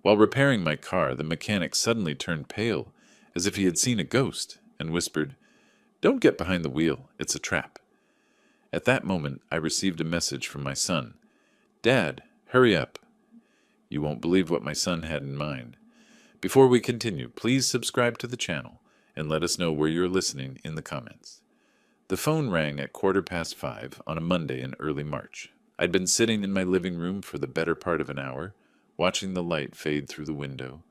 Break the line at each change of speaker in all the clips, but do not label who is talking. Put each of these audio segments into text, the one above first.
While repairing my car, the mechanic suddenly turned pale, as if he had seen a ghost, and whispered, "Don't get behind the wheel, it's a trap." At that moment, I received a message from my son. "Dad, hurry up." You won't believe what my son had in mind. Before we continue, please subscribe to the channel and let us know where you're listening in the comments. The phone rang at 5:15 on a Monday in early March. I'd been sitting in my living room for the better part of an hour, watching the light fade through the window,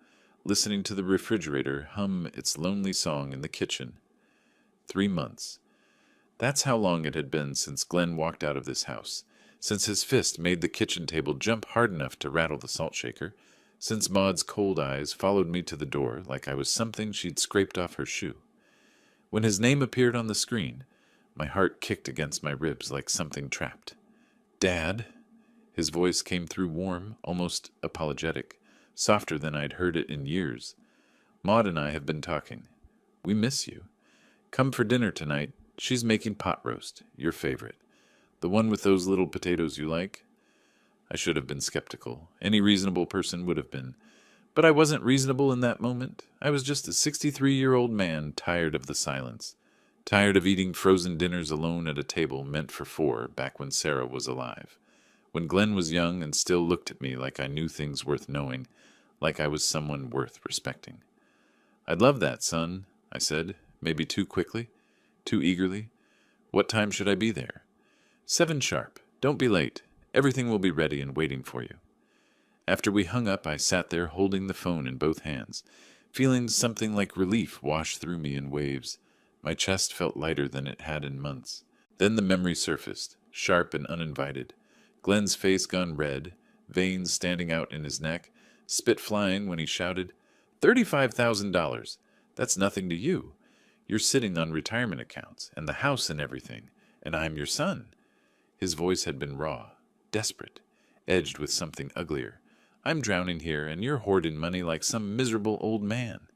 listening to the refrigerator hum its lonely song in the kitchen. 3 months. That's how long it had been since Glenn walked out of this house, since his fist made the kitchen table jump hard enough to rattle the salt shaker, since Maud's cold eyes followed me to the door like I was something she'd scraped off her shoe. When his name appeared on the screen, my heart kicked against my ribs like something trapped. "Dad?" His voice came through warm, almost apologetic, softer than I'd heard it in years. "Maud and I have been talking. We miss you. Come for dinner tonight. She's making pot roast, your favorite. The one with those little potatoes you like." I should have been skeptical. Any reasonable person would have been. But I wasn't reasonable in that moment. I was just a 63-year-old man tired of the silence. Tired of eating frozen dinners alone at a table meant for four back when Sarah was alive. When Glenn was young and still looked at me like I knew things worth knowing, like I was someone worth respecting. "I'd love that, son," I said, maybe too quickly, too eagerly. "What time should I be there?" "7 sharp. Don't be late. Everything will be ready and waiting for you." After we hung up, I sat there holding the phone in both hands, feeling something like relief wash through me in waves. My chest felt lighter than it had in months. Then the memory surfaced, sharp and uninvited. Glenn's face gone red, veins standing out in his neck, spit flying when he shouted, $35,000. That's nothing to you. You're sitting on retirement accounts, and the house and everything, and I'm your son." His voice had been raw, desperate, edged with something uglier. "I'm drowning here, and you're hoarding money like some miserable old man."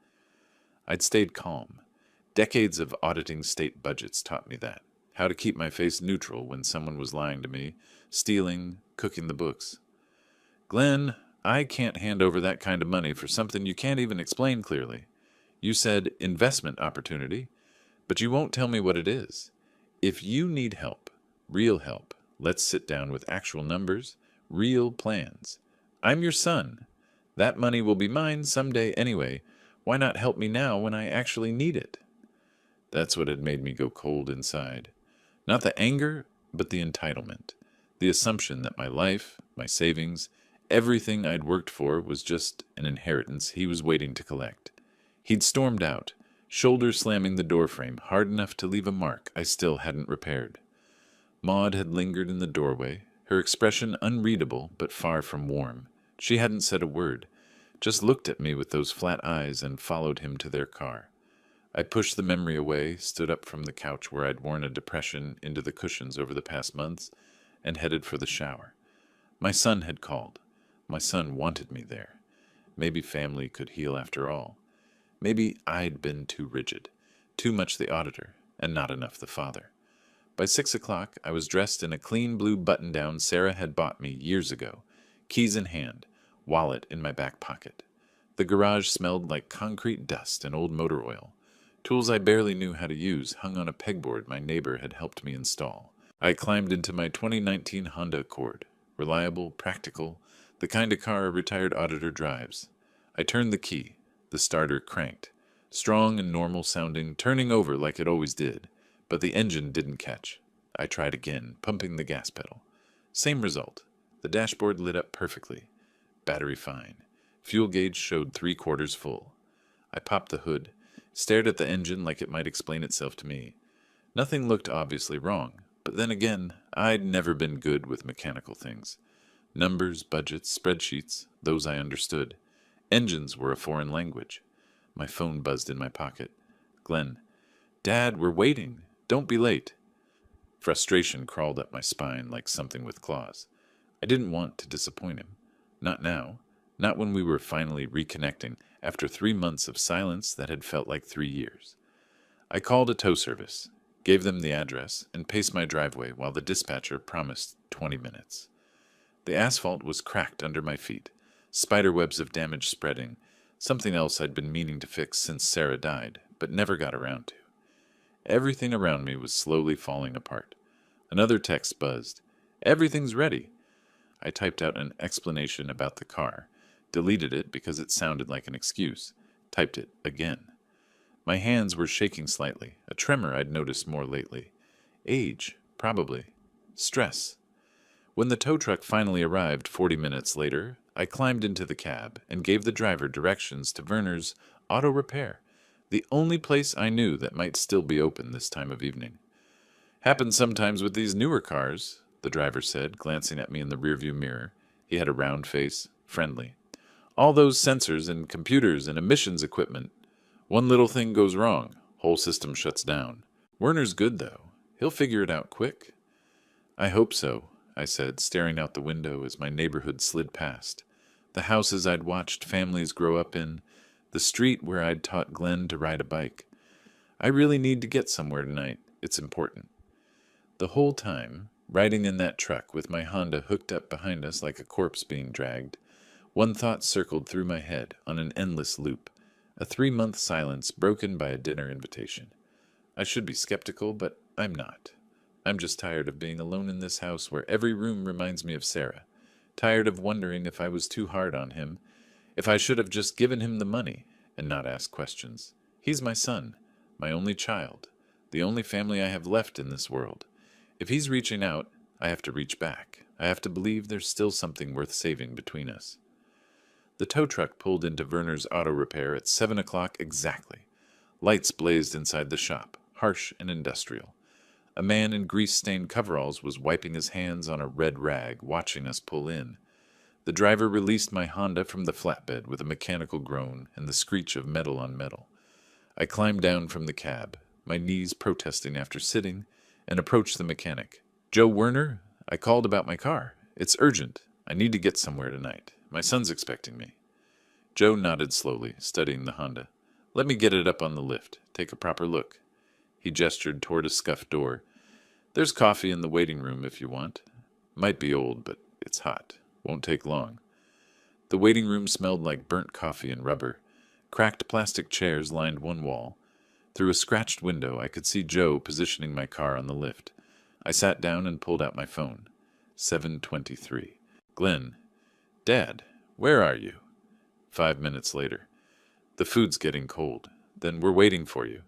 I'd stayed calm. Decades of auditing state budgets taught me that. How to keep my face neutral when someone was lying to me, stealing, cooking the books. "Glenn, I can't hand over that kind of money for something you can't even explain clearly. You said investment opportunity, but you won't tell me what it is. If you need help, real help, let's sit down with actual numbers, real plans. I'm your son. That money will be mine someday anyway. Why not help me now when I actually need it?" That's what had made me go cold inside. Not the anger, but the entitlement. The assumption that my life, my savings, everything I'd worked for was just an inheritance he was waiting to collect. He'd stormed out, shoulder slamming the doorframe hard enough to leave a mark I still hadn't repaired. Maud had lingered in the doorway, her expression unreadable but far from warm. She hadn't said a word, just looked at me with those flat eyes and followed him to their car. I pushed the memory away, stood up from the couch where I'd worn a depression into the cushions over the past months, and headed for the shower. My son had called. My son wanted me there. Maybe family could heal after all. Maybe I'd been too rigid, too much the auditor, and not enough the father. By 6 o'clock, I was dressed in a clean blue button-down Sarah had bought me years ago, keys in hand, wallet in my back pocket. The garage smelled like concrete dust and old motor oil. Tools I barely knew how to use hung on a pegboard my neighbor had helped me install. I climbed into my 2019 Honda Accord, reliable, practical, the kind of car a retired auditor drives. I turned the key. The starter cranked, strong and normal sounding, turning over like it always did, but the engine didn't catch. I tried again, pumping the gas pedal. Same result. The dashboard lit up perfectly. Battery fine. Fuel gauge showed 3/4 full. I popped the hood, stared at the engine like it might explain itself to me. Nothing looked obviously wrong, but then again, I'd never been good with mechanical things. Numbers, budgets, spreadsheets, those I understood. Engines were a foreign language. My phone buzzed in my pocket. "Glenn." "Dad, we're waiting. Don't be late." Frustration crawled up my spine like something with claws. I didn't want to disappoint him. Not now. Not when we were finally reconnecting after 3 months of silence that had felt like 3 years. I called a tow service, gave them the address, and paced my driveway while the dispatcher promised 20 minutes. The asphalt was cracked under my feet. spiderwebs of damage spreading, something else I'd been meaning to fix since Sarah died, but never got around to. Everything around me was slowly falling apart. Another text buzzed. "Everything's ready." I typed out an explanation about the car, deleted it because it sounded like an excuse, typed it again. My hands were shaking slightly, a tremor I'd noticed more lately. Age, probably. Stress. When the tow truck finally arrived 40 minutes later, I climbed into the cab and gave the driver directions to Werner's Auto Repair, the only place I knew that might still be open this time of evening. "Happens sometimes with these newer cars," the driver said, glancing at me in the rearview mirror. He had a round face, friendly. "All those sensors and computers and emissions equipment. One little thing goes wrong, whole system shuts down. Werner's good, though. He'll figure it out quick." "I hope so," I said, staring out the window as my neighborhood slid past. The houses I'd watched families grow up in, the street where I'd taught Glenn to ride a bike. I really need to get somewhere tonight. It's important. The whole time, riding in that truck with my Honda hooked up behind us like a corpse being dragged, one thought circled through my head on an endless loop, a 3-month silence broken by a dinner invitation. I should be skeptical, but I'm not. I'm just tired of being alone in this house where every room reminds me of Sarah, tired of wondering if I was too hard on him, if I should have just given him the money and not asked questions. He's my son, my only child, the only family I have left in this world. If he's reaching out, I have to reach back. I have to believe there's still something worth saving between us. The tow truck pulled into Werner's Auto Repair at 7 o'clock exactly. Lights blazed inside the shop, harsh and industrial. A man in grease-stained coveralls was wiping his hands on a red rag, watching us pull in. The driver released my Honda from the flatbed with a mechanical groan and the screech of metal on metal. I climbed down from the cab, my knees protesting after sitting, and approached the mechanic. "Joe Werner, I called about my car. It's urgent. I need to get somewhere tonight. My son's expecting me." Joe nodded slowly, studying the Honda. "Let me get it up on the lift. Take a proper look." He gestured toward a scuffed door. "There's coffee in the waiting room if you want. Might be old, but it's hot. Won't take long." The waiting room smelled like burnt coffee and rubber. Cracked plastic chairs lined one wall. Through a scratched window, I could see Joe positioning my car on the lift. I sat down and pulled out my phone. 7:23. "Glenn. Dad, where are you?" 5 minutes later. "The food's getting cold. Then we're waiting for you."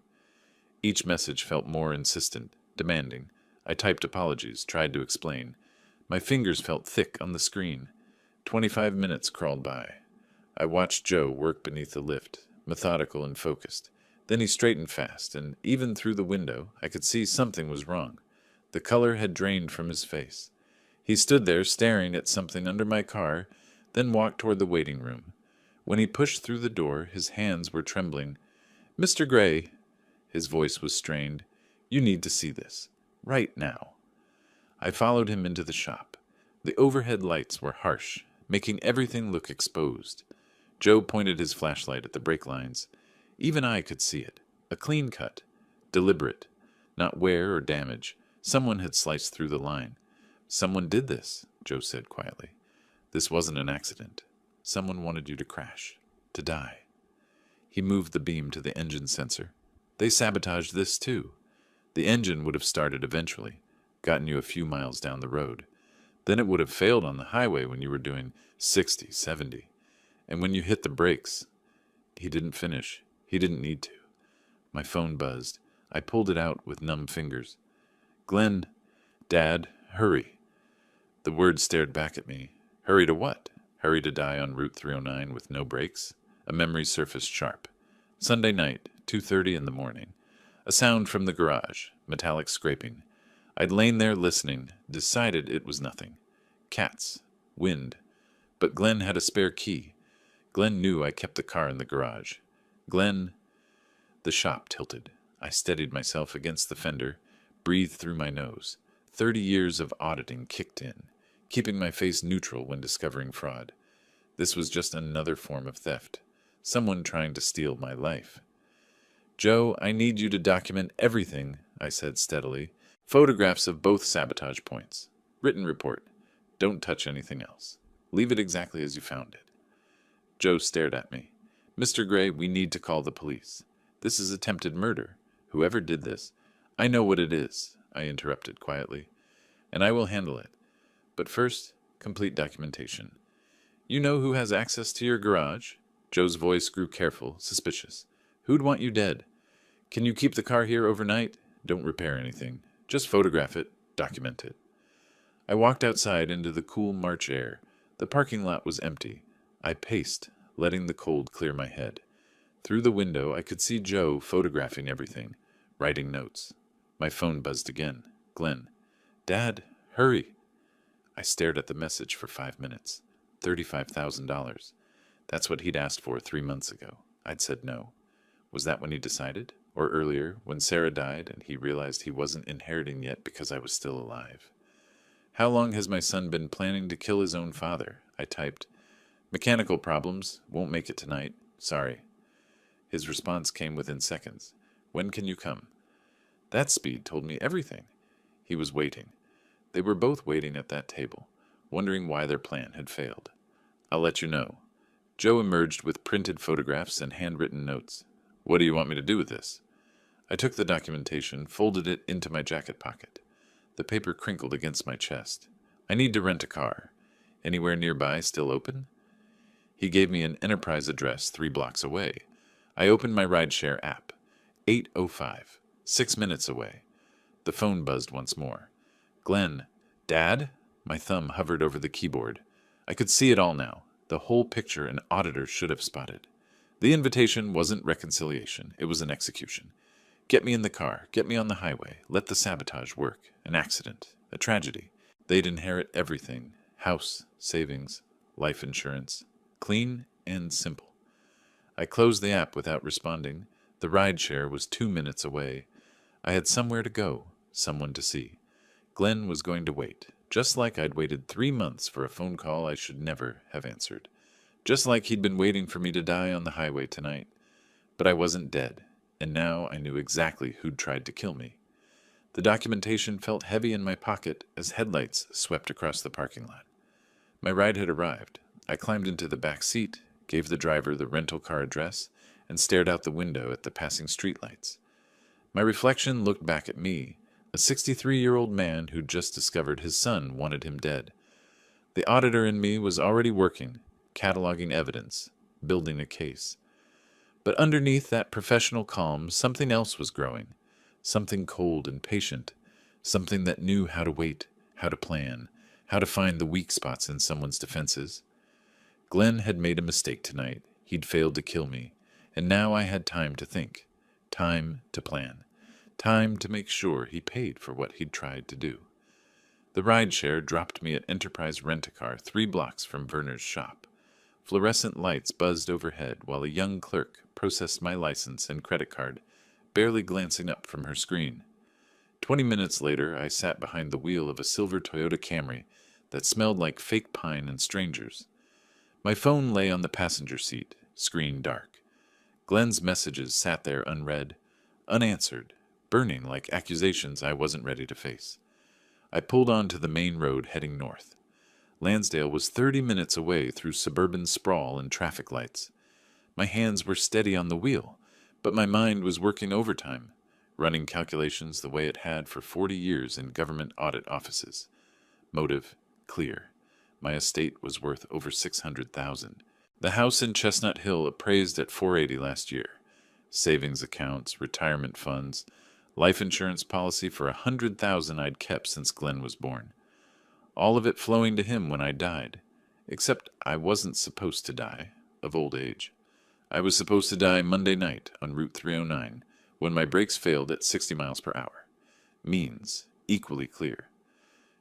Each message felt more insistent, demanding. I typed apologies, tried to explain. My fingers felt thick on the screen. 25 minutes crawled by. I watched Joe work beneath the lift, methodical and focused. Then he straightened fast, and even through the window, I could see something was wrong. The color had drained from his face. He stood there staring at something under my car, then walked toward the waiting room. When he pushed through the door, his hands were trembling. "Mr. Gray," his voice was strained, "you need to see this. Right now." I followed him into the shop. The overhead lights were harsh, making everything look exposed. Joe pointed his flashlight at the brake lines. Even I could see it. A clean cut. Deliberate. Not wear or damage. Someone had sliced through the line. "Someone did this," Joe said quietly. "This wasn't an accident. Someone wanted you to crash. To die." He moved the beam to the engine sensor. "They sabotaged this too. The engine would have started eventually, gotten you a few miles down the road. Then it would have failed on the highway when you were doing 60, 70. And when you hit the brakes..." He didn't finish. He didn't need to. My phone buzzed. I pulled it out with numb fingers. "Glenn, Dad, hurry." The words stared back at me. Hurry to what? Hurry to die on Route 309 with no brakes? A memory surfaced sharp. Sunday night, 2:30 in the morning. A sound from the garage, metallic scraping. I'd lain there listening, decided it was nothing. Cats. Wind. But Glenn had a spare key. Glenn knew I kept the car in the garage. Glenn... The shop tilted. I steadied myself against the fender, breathed through my nose. 30 years of auditing kicked in, keeping my face neutral when discovering fraud. This was just another form of theft. Someone trying to steal my life. "Joe, I need you to document everything," I said steadily. "Photographs of both sabotage points. Written report. Don't touch anything else. Leave it exactly as you found it." Joe stared at me. Mr. Gray, we need to call the police. This is attempted murder. Whoever did this. I know what it is, I interrupted quietly, and I will handle it. But first, complete documentation. You know who has access to your garage? Joe's voice grew careful, suspicious. Who'd want you dead? Can you keep the car here overnight? Don't repair anything. Just photograph it, document it. I walked outside into the cool March air. The parking lot was empty. I paced, letting the cold clear my head. Through the window, I could see Joe photographing everything, writing notes. My phone buzzed again. Glenn. Dad, hurry. I stared at the message for 5 minutes. $35,000. That's what he'd asked for 3 months ago. I'd said no. Was that when he decided? Or earlier, when Sarah died and he realized he wasn't inheriting yet because I was still alive? How long has my son been planning to kill his own father? I typed. Mechanical problems. Won't make it tonight. Sorry. His response came within seconds. When can you come? That speed told me everything. He was waiting. They were both waiting at that table, wondering why their plan had failed. I'll let you know. Joe emerged with printed photographs and handwritten notes. What do you want me to do with this? I took the documentation, folded it into my jacket pocket. The paper crinkled against my chest. I need to rent a car. Anywhere nearby still open? He gave me an Enterprise address 3 blocks away. I opened my rideshare app. 8:05. 6 minutes away. The phone buzzed once more. Glenn. Dad? My thumb hovered over the keyboard. I could see it all now. The whole picture an auditor should have spotted. The invitation wasn't reconciliation. It was an execution. Get me in the car. Get me on the highway. Let the sabotage work. An accident. A tragedy. They'd inherit everything. House, savings, life insurance. Clean and simple. I closed the app without responding. The rideshare was 2 minutes away. I had somewhere to go, someone to see. Glenn was going to wait, just like I'd waited 3 months for a phone call I should never have answered. Just like he'd been waiting for me to die on the highway tonight. But I wasn't dead, and now I knew exactly who'd tried to kill me. The documentation felt heavy in my pocket as headlights swept across the parking lot. My ride had arrived. I climbed into the back seat, gave the driver the rental car address, and stared out the window at the passing streetlights. My reflection looked back at me, a 63-year-old man who'd just discovered his son wanted him dead. The auditor in me was already working, cataloging evidence, building a case. But underneath that professional calm, something else was growing, something cold and patient, something that knew how to wait, how to plan, how to find the weak spots in someone's defenses. Glenn had made a mistake tonight. He'd failed to kill me, and now I had time to think, time to plan. Time to make sure he paid for what he'd tried to do. The rideshare dropped me at Enterprise Rent-A-Car 3 blocks from Werner's shop. Fluorescent lights buzzed overhead while a young clerk processed my license and credit card, barely glancing up from her screen. 20 minutes later, I sat behind the wheel of a silver Toyota Camry that smelled like fake pine and strangers. My phone lay on the passenger seat, screen dark. Glenn's messages sat there unread, unanswered, burning like accusations I wasn't ready to face. I pulled onto the main road heading north. Lansdale was 30 minutes away through suburban sprawl and traffic lights. My hands were steady on the wheel, but my mind was working overtime, running calculations the way it had for 40 years in government audit offices. Motive clear. My estate was worth over $600,000. The house in Chestnut Hill appraised at $480,000 last year. Savings accounts, retirement funds, life insurance policy for $100,000 I'd kept since Glenn was born. All of it flowing to him when I died. Except I wasn't supposed to die, of old age. I was supposed to die Monday night on Route 309, when my brakes failed at 60 miles per hour. Means equally clear.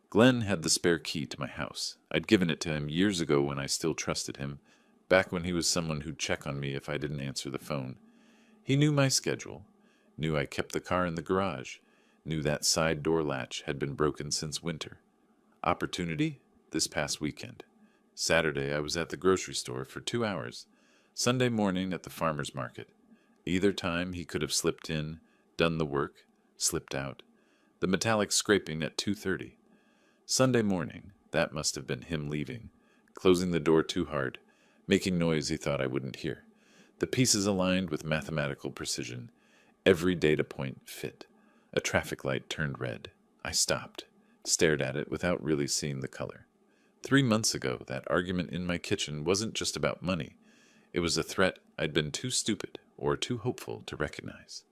Glenn had the spare key to my house. I'd given it to him years ago when I still trusted him, back when he was someone who'd check on me if I didn't answer the phone. He knew my schedule, knew I kept the car in the garage, knew that side door latch had been broken since winter. Opportunity? This past weekend. Saturday I was at the grocery store for 2 hours. Sunday morning at the farmer's market. Either time he could have slipped in, done the work, slipped out. The metallic scraping at 2:30. Sunday morning, that must have been him leaving, closing the door too hard, making noise he thought I wouldn't hear. The pieces aligned with mathematical precision. Every data point fit. A traffic light turned red. I stopped, stared at it without really seeing the color. 3 months ago, that argument in my kitchen wasn't just about money. It was a threat I'd been too stupid or too hopeful to recognize.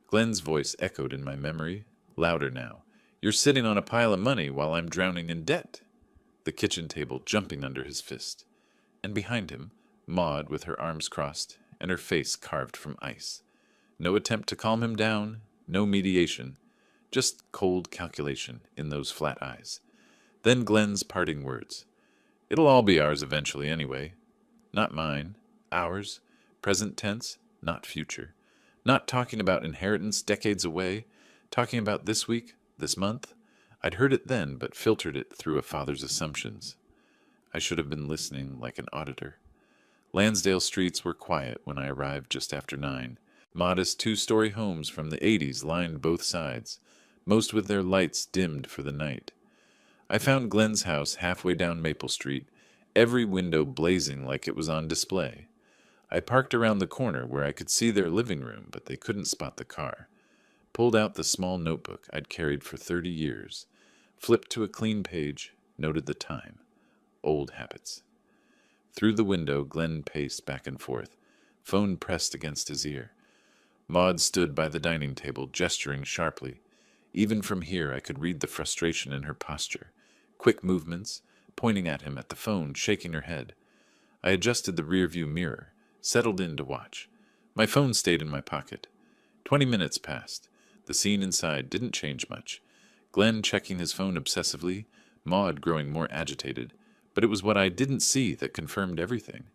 Glenn's voice echoed in my memory, louder now. "You're sitting on a pile of money while I'm drowning in debt." The kitchen table jumping under his fist. And behind him, Maud with her arms crossed and her face carved from ice. No attempt to calm him down, no mediation, just cold calculation in those flat eyes. Then Glenn's parting words. "It'll all be ours eventually anyway. Not mine, ours, present tense, not future. Not talking about inheritance decades away, talking about this week, this month." I'd heard it then, but filtered it through a father's assumptions. I should have been listening like an auditor. Lansdale streets were quiet when I arrived just after 9. Modest two-story homes from the 80s lined both sides, most with their lights dimmed for the night. I found Glenn's house halfway down Maple Street, every window blazing like it was on display. I parked around the corner where I could see their living room, but they couldn't spot the car. Pulled out the small notebook I'd carried for 30 years, flipped to a clean page, noted the time. Old habits. Through the window, Glenn paced back and forth, phone pressed against his ear. Maud stood by the dining table, gesturing sharply. Even from here, I could read the frustration in her posture. Quick movements, pointing at him at the phone, shaking her head. I adjusted the rearview mirror, settled in to watch. My phone stayed in my pocket. 20 minutes passed. The scene inside didn't change much. Glenn checking his phone obsessively, Maud growing more agitated. But it was what I didn't see that confirmed everything.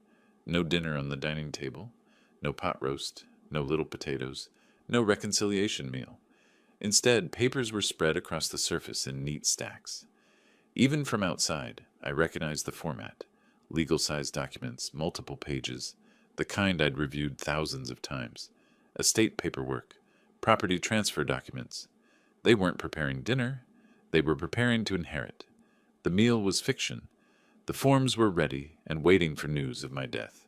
No dinner on the dining table, no pot roast, no little potatoes, no reconciliation meal. Instead, papers were spread across the surface in neat stacks. Even from outside, I recognized the format. Legal-sized documents, multiple pages, the kind I'd reviewed thousands of times. Estate paperwork, property transfer documents. They weren't preparing dinner. They were preparing to inherit. The meal was fiction. The forms were ready and waiting for news of my death.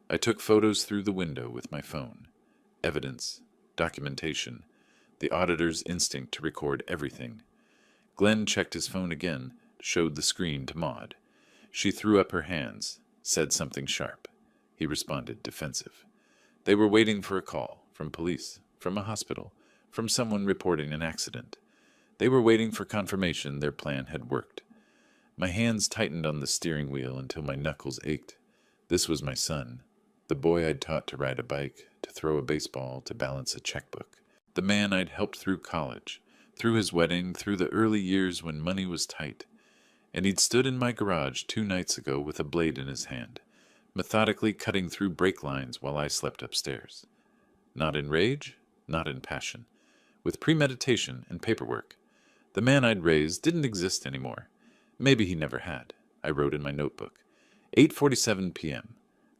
I took photos through the window with my phone. Evidence, documentation, the auditor's instinct to record everything. Glenn checked his phone again, showed the screen to Maud. She threw up her hands, said something sharp. He responded, defensive. They were waiting for a call, from police, from a hospital, from someone reporting an accident. They were waiting for confirmation their plan had worked. My hands tightened on the steering wheel until my knuckles ached. This was my son, the boy I'd taught to ride a bike, to throw a baseball, to balance a checkbook. The man I'd helped through college, through his wedding, through the early years when money was tight. And he'd stood in my garage 2 nights ago with a blade in his hand, methodically cutting through brake lines while I slept upstairs. Not in rage, not in passion. With premeditation and paperwork. The man I'd raised didn't exist anymore. Maybe he never had. I wrote in my notebook. 8:47 p.m.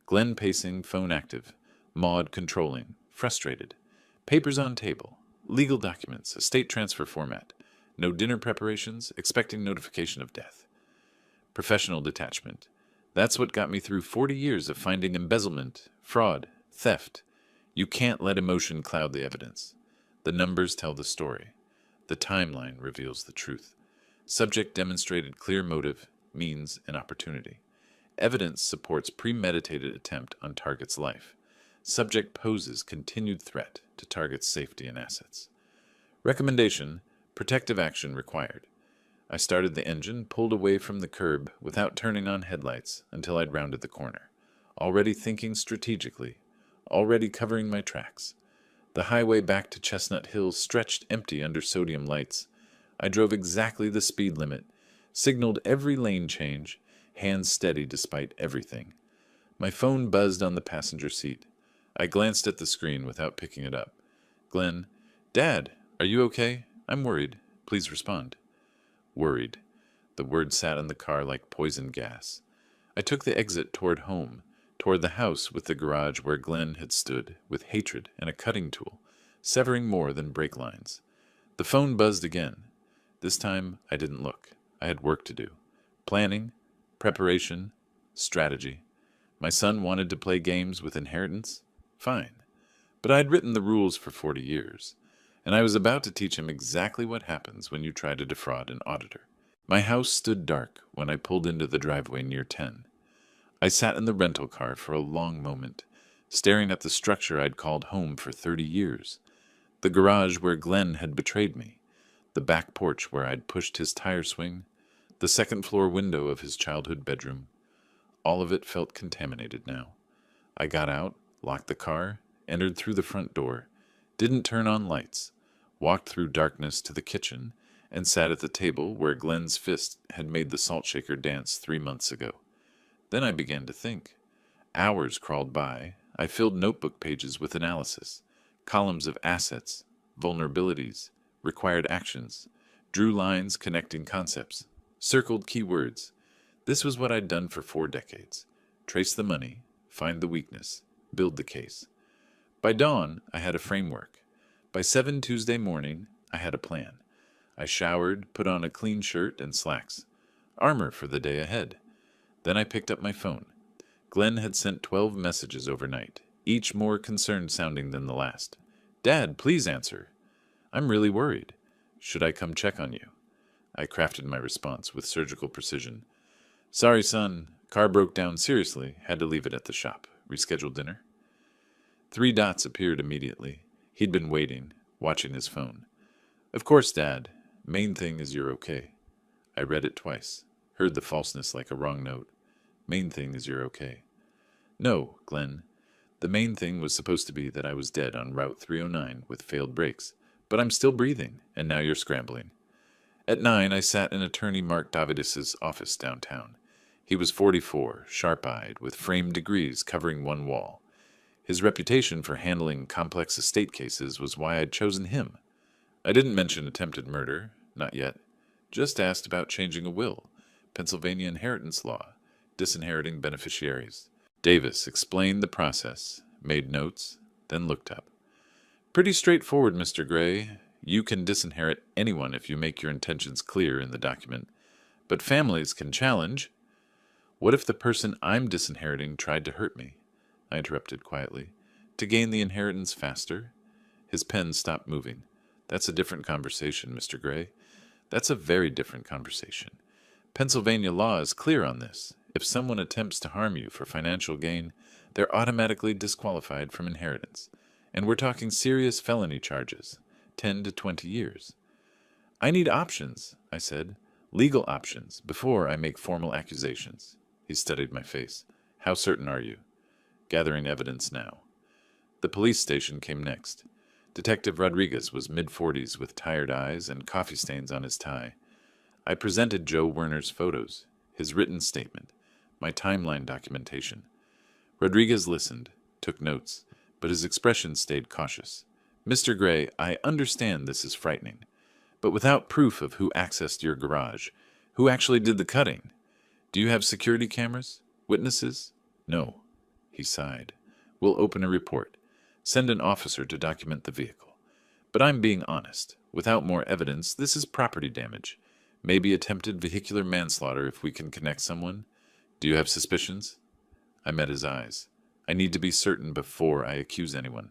Glenn pacing, phone active. Maud controlling, frustrated. Papers on table. Legal documents, estate transfer format. No dinner preparations, expecting notification of death. Professional detachment. That's what got me through 40 years of finding embezzlement, fraud, theft. You can't let emotion cloud the evidence. The numbers tell the story. The timeline reveals the truth. Subject demonstrated clear motive, means, and opportunity. Evidence supports premeditated attempt on target's life. Subject poses continued threat to target's safety and assets. Recommendation, protective action required. I started the engine, pulled away from the curb without turning on headlights until I'd rounded the corner. Already thinking strategically. Already covering my tracks. The highway back to Chestnut Hill stretched empty under sodium lights. I drove exactly the speed limit, signaled every lane change, hands steady despite everything. My phone buzzed on the passenger seat. I glanced at the screen without picking it up. Glenn, Dad, are you okay? I'm worried. Please respond. Worried. The word sat in the car like poison gas. I took the exit toward home, toward the house with the garage where Glenn had stood, with hatred and a cutting tool, severing more than brake lines. The phone buzzed again. This time, I didn't look. I had work to do. Planning, preparation, strategy. My son wanted to play games with inheritance? Fine. But I'd written the rules for 40 years, and I was about to teach him exactly what happens when you try to defraud an auditor. My house stood dark when I pulled into the driveway near 10. I sat in the rental car for a long moment, staring at the structure I'd called home for 30 years. The garage where Glenn had betrayed me, the back porch where I'd pushed his tire swing, the second-floor window of his childhood bedroom. All of it felt contaminated now. I got out, locked the car, entered through the front door, didn't turn on lights, walked through darkness to the kitchen, and sat at the table where Glenn's fist had made the salt shaker dance 3 months ago. Then I began to think. Hours crawled by. I filled notebook pages with analysis, columns of assets, vulnerabilities, required actions, drew lines connecting concepts, circled keywords. This was what I'd done for 4 decades. Trace the money, find the weakness, build the case. By dawn, I had a framework. By 7 Tuesday morning, I had a plan. I showered, put on a clean shirt and slacks. Armor for the day ahead. Then I picked up my phone. Glenn had sent 12 messages overnight, each more concerned sounding than the last. "Dad, please answer. I'm really worried. Should I come check on you?" I crafted my response with surgical precision. "Sorry, son. Car broke down seriously. Had to leave it at the shop. Reschedule dinner?" 3 dots appeared immediately. He'd been waiting, watching his phone. "Of course, Dad. Main thing is you're okay." I read it twice, heard the falseness like a wrong note. "Main thing is you're okay." "No, Glenn. The main thing was supposed to be that I was dead on Route 309 with failed brakes, but I'm still breathing, and now you're scrambling." At 9, I sat in attorney Mark Davidis's office downtown. He was 44, sharp-eyed, with framed degrees covering one wall. His reputation for handling complex estate cases was why I'd chosen him. I didn't mention attempted murder, not yet. Just asked about changing a will, Pennsylvania inheritance law, disinheriting beneficiaries. Davis explained the process, made notes, then looked up. "Pretty straightforward, Mr. Gray. You can disinherit anyone if you make your intentions clear in the document. But families can challenge." "What if the person I'm disinheriting tried to hurt me?" I interrupted quietly. "To gain the inheritance faster?" His pen stopped moving. "That's a different conversation, Mr. Gray. That's a very different conversation. Pennsylvania law is clear on this. If someone attempts to harm you for financial gain, they're automatically disqualified from inheritance. And we're talking serious felony charges, 10 to 20 years. "I need options," I said. "Legal options, before I make formal accusations." He studied my face. "How certain are you?" "Gathering evidence now." The police station came next. Detective Rodriguez was mid-40s with tired eyes and coffee stains on his tie. I presented Joe Werner's photos, his written statement, my timeline documentation. Rodriguez listened, took notes, but his expression stayed cautious. "Mr. Gray, I understand this is frightening, but without proof of who accessed your garage, who actually did the cutting? Do you have security cameras? Witnesses?" "No." He sighed. "We'll open a report. Send an officer to document the vehicle. But I'm being honest. Without more evidence, this is property damage. Maybe attempted vehicular manslaughter if we can connect someone. Do you have suspicions?" I met his eyes. "I need to be certain before I accuse anyone.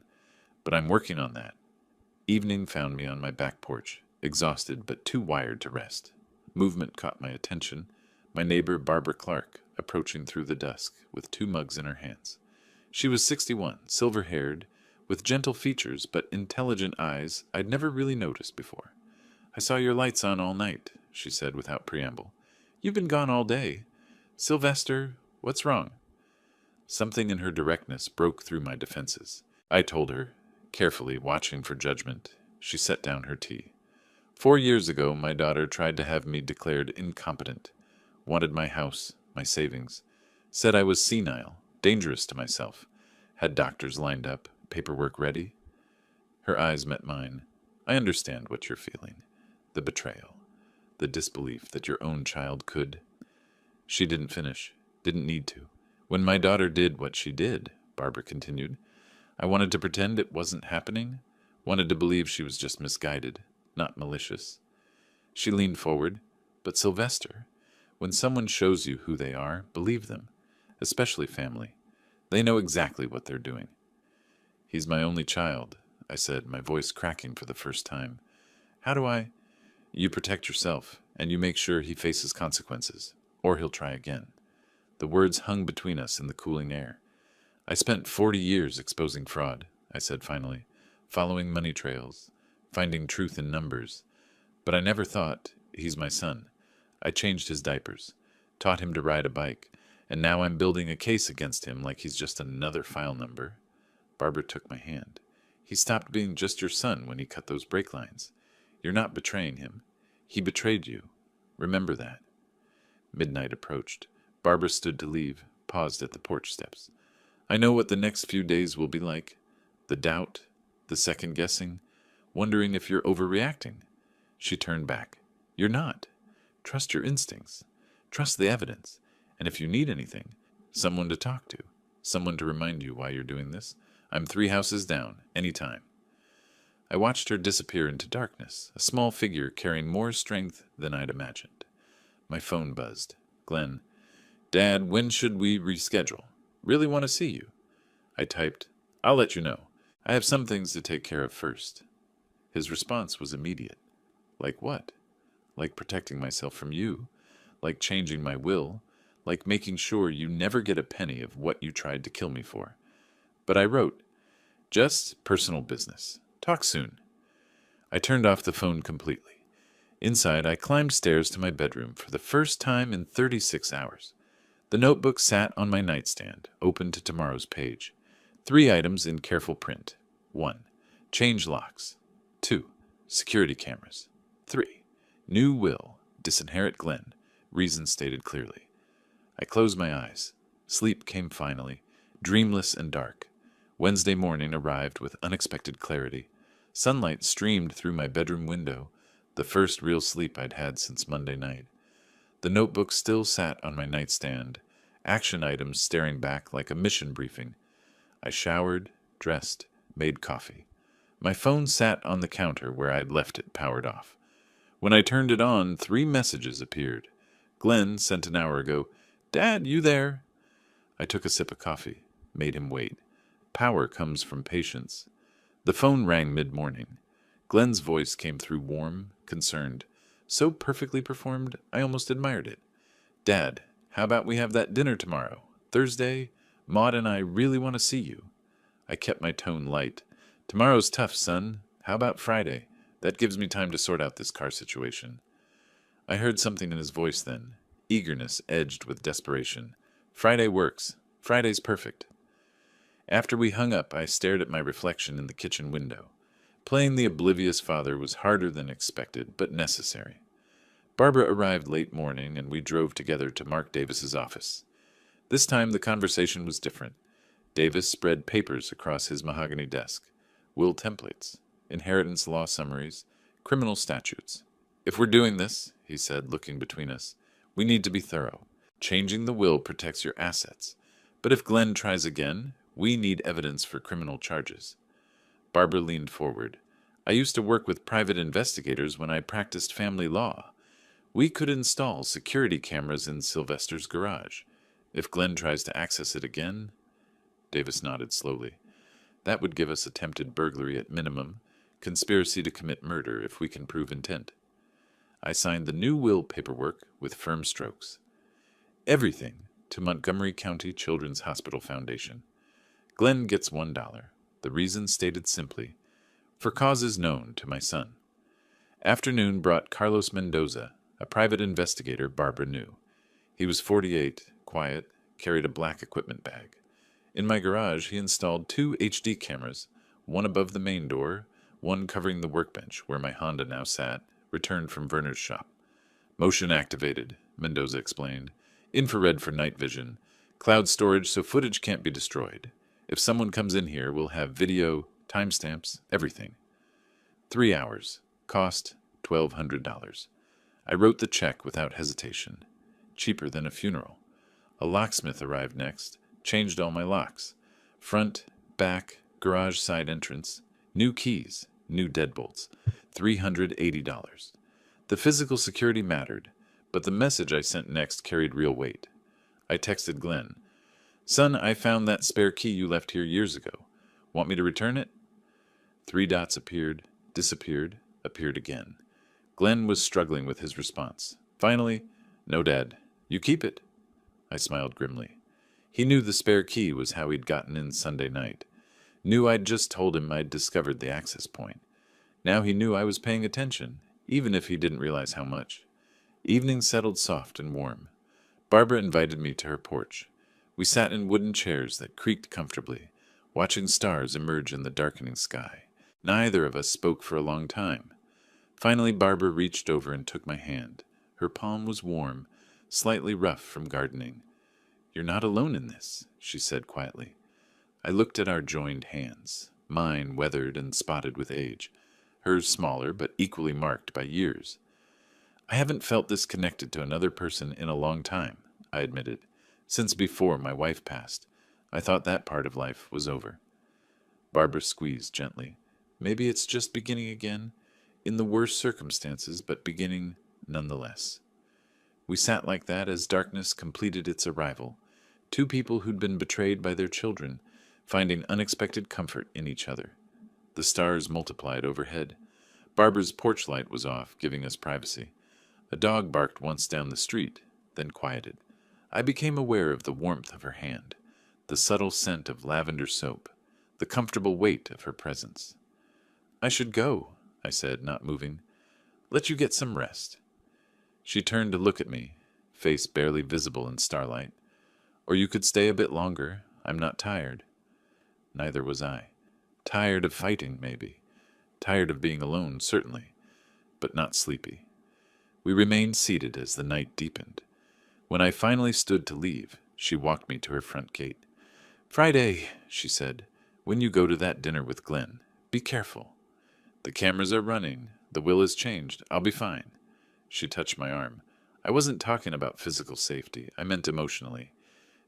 But I'm working on that." Evening found me on my back porch, exhausted but too wired to rest. Movement caught my attention. My neighbor, Barbara Clark, approaching through the dusk with 2 mugs in her hands. She was 61, silver-haired, with gentle features but intelligent eyes I'd never really noticed before. "I saw your lights on all night," she said without preamble. "You've been gone all day. Sylvester, what's wrong?" Something in her directness broke through my defenses. I told her, carefully watching for judgment. She set down her tea. 4 years ago, my daughter tried to have me declared incompetent, wanted my house, my savings, said I was senile, dangerous to myself, had doctors lined up, paperwork ready. Her eyes met mine. "I understand what you're feeling. The betrayal, the disbelief that your own child could—" She didn't finish, didn't need to. "When my daughter did what she did," Barbara continued, "I wanted to pretend it wasn't happening, wanted to believe she was just misguided, not malicious." She leaned forward. "But Sylvester, when someone shows you who they are, believe them, especially family. They know exactly what they're doing. He's my only child, I said, my voice cracking for the first time. How do I? You protect yourself, and you make sure he faces consequences, or he'll try again. The words hung between us in the cooling air. I spent 40 years exposing fraud, I said finally, following money trails, finding truth in numbers. But I never thought, he's my son. I changed his diapers, taught him to ride a bike, and now I'm building a case against him like he's just another file number. Barbara took my hand. He stopped being just your son when he cut those brake lines. You're not betraying him. He betrayed you. Remember that. Midnight approached. Barbara stood to leave, paused at the porch steps. I know what the next few days will be like. The doubt, the second-guessing, wondering if you're overreacting. She turned back. You're not. Trust your instincts. Trust the evidence. And if you need anything, someone to talk to, someone to remind you why you're doing this, I'm 3 houses down, anytime. I watched her disappear into darkness, a small figure carrying more strength than I'd imagined. My phone buzzed. Glenn, Dad, when should we reschedule? Really want to see you. I typed, I'll let you know. I have some things to take care of first. His response was immediate. Like what? Like protecting myself from you, like changing my will, like making sure you never get a penny of what you tried to kill me for. But I wrote, just personal business. Talk soon. I turned off the phone completely. Inside, I climbed stairs to my bedroom for the first time in 36 hours. The notebook sat on my nightstand, open to tomorrow's page. 3 items in careful print. 1. Change locks. 2. Security cameras. 3. New will. Disinherit Glenn. Reason stated clearly. I closed my eyes. Sleep came finally, dreamless and dark. Wednesday morning arrived with unexpected clarity. Sunlight streamed through my bedroom window, the first real sleep I'd had since Monday night. The notebook still sat on my nightstand, action items staring back like a mission briefing. I showered, dressed, made coffee. My phone sat on the counter where I'd left it powered off. When I turned it on, 3 messages appeared. Glenn sent an hour ago, Dad, you there? I took a sip of coffee, made him wait. Power comes from patience. The phone rang mid-morning. Glenn's voice came through warm, concerned. So perfectly performed, I almost admired it. Dad, how about we have that dinner tomorrow? Thursday? Maud and I really want to see you. I kept my tone light. Tomorrow's tough, son. How about Friday? That gives me time to sort out this car situation. I heard something in his voice then. Eagerness edged with desperation. Friday works. Friday's perfect. After we hung up, I stared at my reflection in the kitchen window. Playing the oblivious father was harder than expected, but necessary. Barbara arrived late morning, and we drove together to Mark Davis's office. This time the conversation was different. Davis spread papers across his mahogany desk. Will templates, inheritance law summaries, criminal statutes. If we're doing this, he said, looking between us, we need to be thorough. Changing the will protects your assets. But if Glenn tries again, we need evidence for criminal charges. Barbara leaned forward. I used to work with private investigators when I practiced family law. We could install security cameras in Sylvester's garage. If Glenn tries to access it again... Davis nodded slowly. That would give us attempted burglary at minimum, conspiracy to commit murder if we can prove intent. I signed the new will paperwork with firm strokes. Everything to Montgomery County Children's Hospital Foundation. Glenn gets $1. The reason stated simply, for causes known to my son. Afternoon brought Carlos Mendoza, a private investigator Barbara knew. He was 48, quiet, carried a black equipment bag. In my garage, he installed 2 HD cameras, one above the main door, one covering the workbench where my Honda now sat, returned from Werner's shop. Motion activated, Mendoza explained. Infrared for night vision. Cloud storage so footage can't be destroyed. If someone comes in here, we'll have video, timestamps, everything. 3 hours. Cost $1,200. I wrote the check without hesitation. Cheaper than a funeral. A locksmith arrived next, changed all my locks. Front, back, garage side entrance. New keys, new deadbolts. $380. The physical security mattered, but the message I sent next carried real weight. I texted Glenn. Son, I found that spare key you left here years ago. Want me to return it? Three dots appeared, disappeared, appeared again. Glenn was struggling with his response. Finally, no, Dad. You keep it. I smiled grimly. He knew the spare key was how he'd gotten in Sunday night. Knew I'd just told him I'd discovered the access point. Now he knew I was paying attention, even if he didn't realize how much. Evening settled soft and warm. Barbara invited me to her porch. We sat in wooden chairs that creaked comfortably, watching stars emerge in the darkening sky. Neither of us spoke for a long time. Finally, Barbara reached over and took my hand. Her palm was warm, slightly rough from gardening. "You're not alone in this," she said quietly. I looked at our joined hands, mine weathered and spotted with age, hers smaller but equally marked by years. "I haven't felt this connected to another person in a long time," I admitted. "Since before my wife passed. I thought that part of life was over." Barbara squeezed gently. "Maybe it's just beginning again, in the worst circumstances, but beginning nonetheless." We sat like that as darkness completed its arrival, two people who'd been betrayed by their children, finding unexpected comfort in each other. The stars multiplied overhead. Barbara's porch light was off, giving us privacy. A dog barked once down the street, then quieted. I became aware of the warmth of her hand, the subtle scent of lavender soap, the comfortable weight of her presence. "I should go," I said, not moving. "Let you get some rest." She turned to look at me, face barely visible in starlight. "Or you could stay a bit longer. I'm not tired." Neither was I. Tired of fighting, maybe. Tired of being alone, certainly, but not sleepy. We remained seated as the night deepened. When I finally stood to leave, she walked me to her front gate. "Friday," she said, "when you go to that dinner with Glenn, be careful. The cameras are running. The will has changed. I'll be fine." She touched my arm. I wasn't talking about physical safety. I meant emotionally.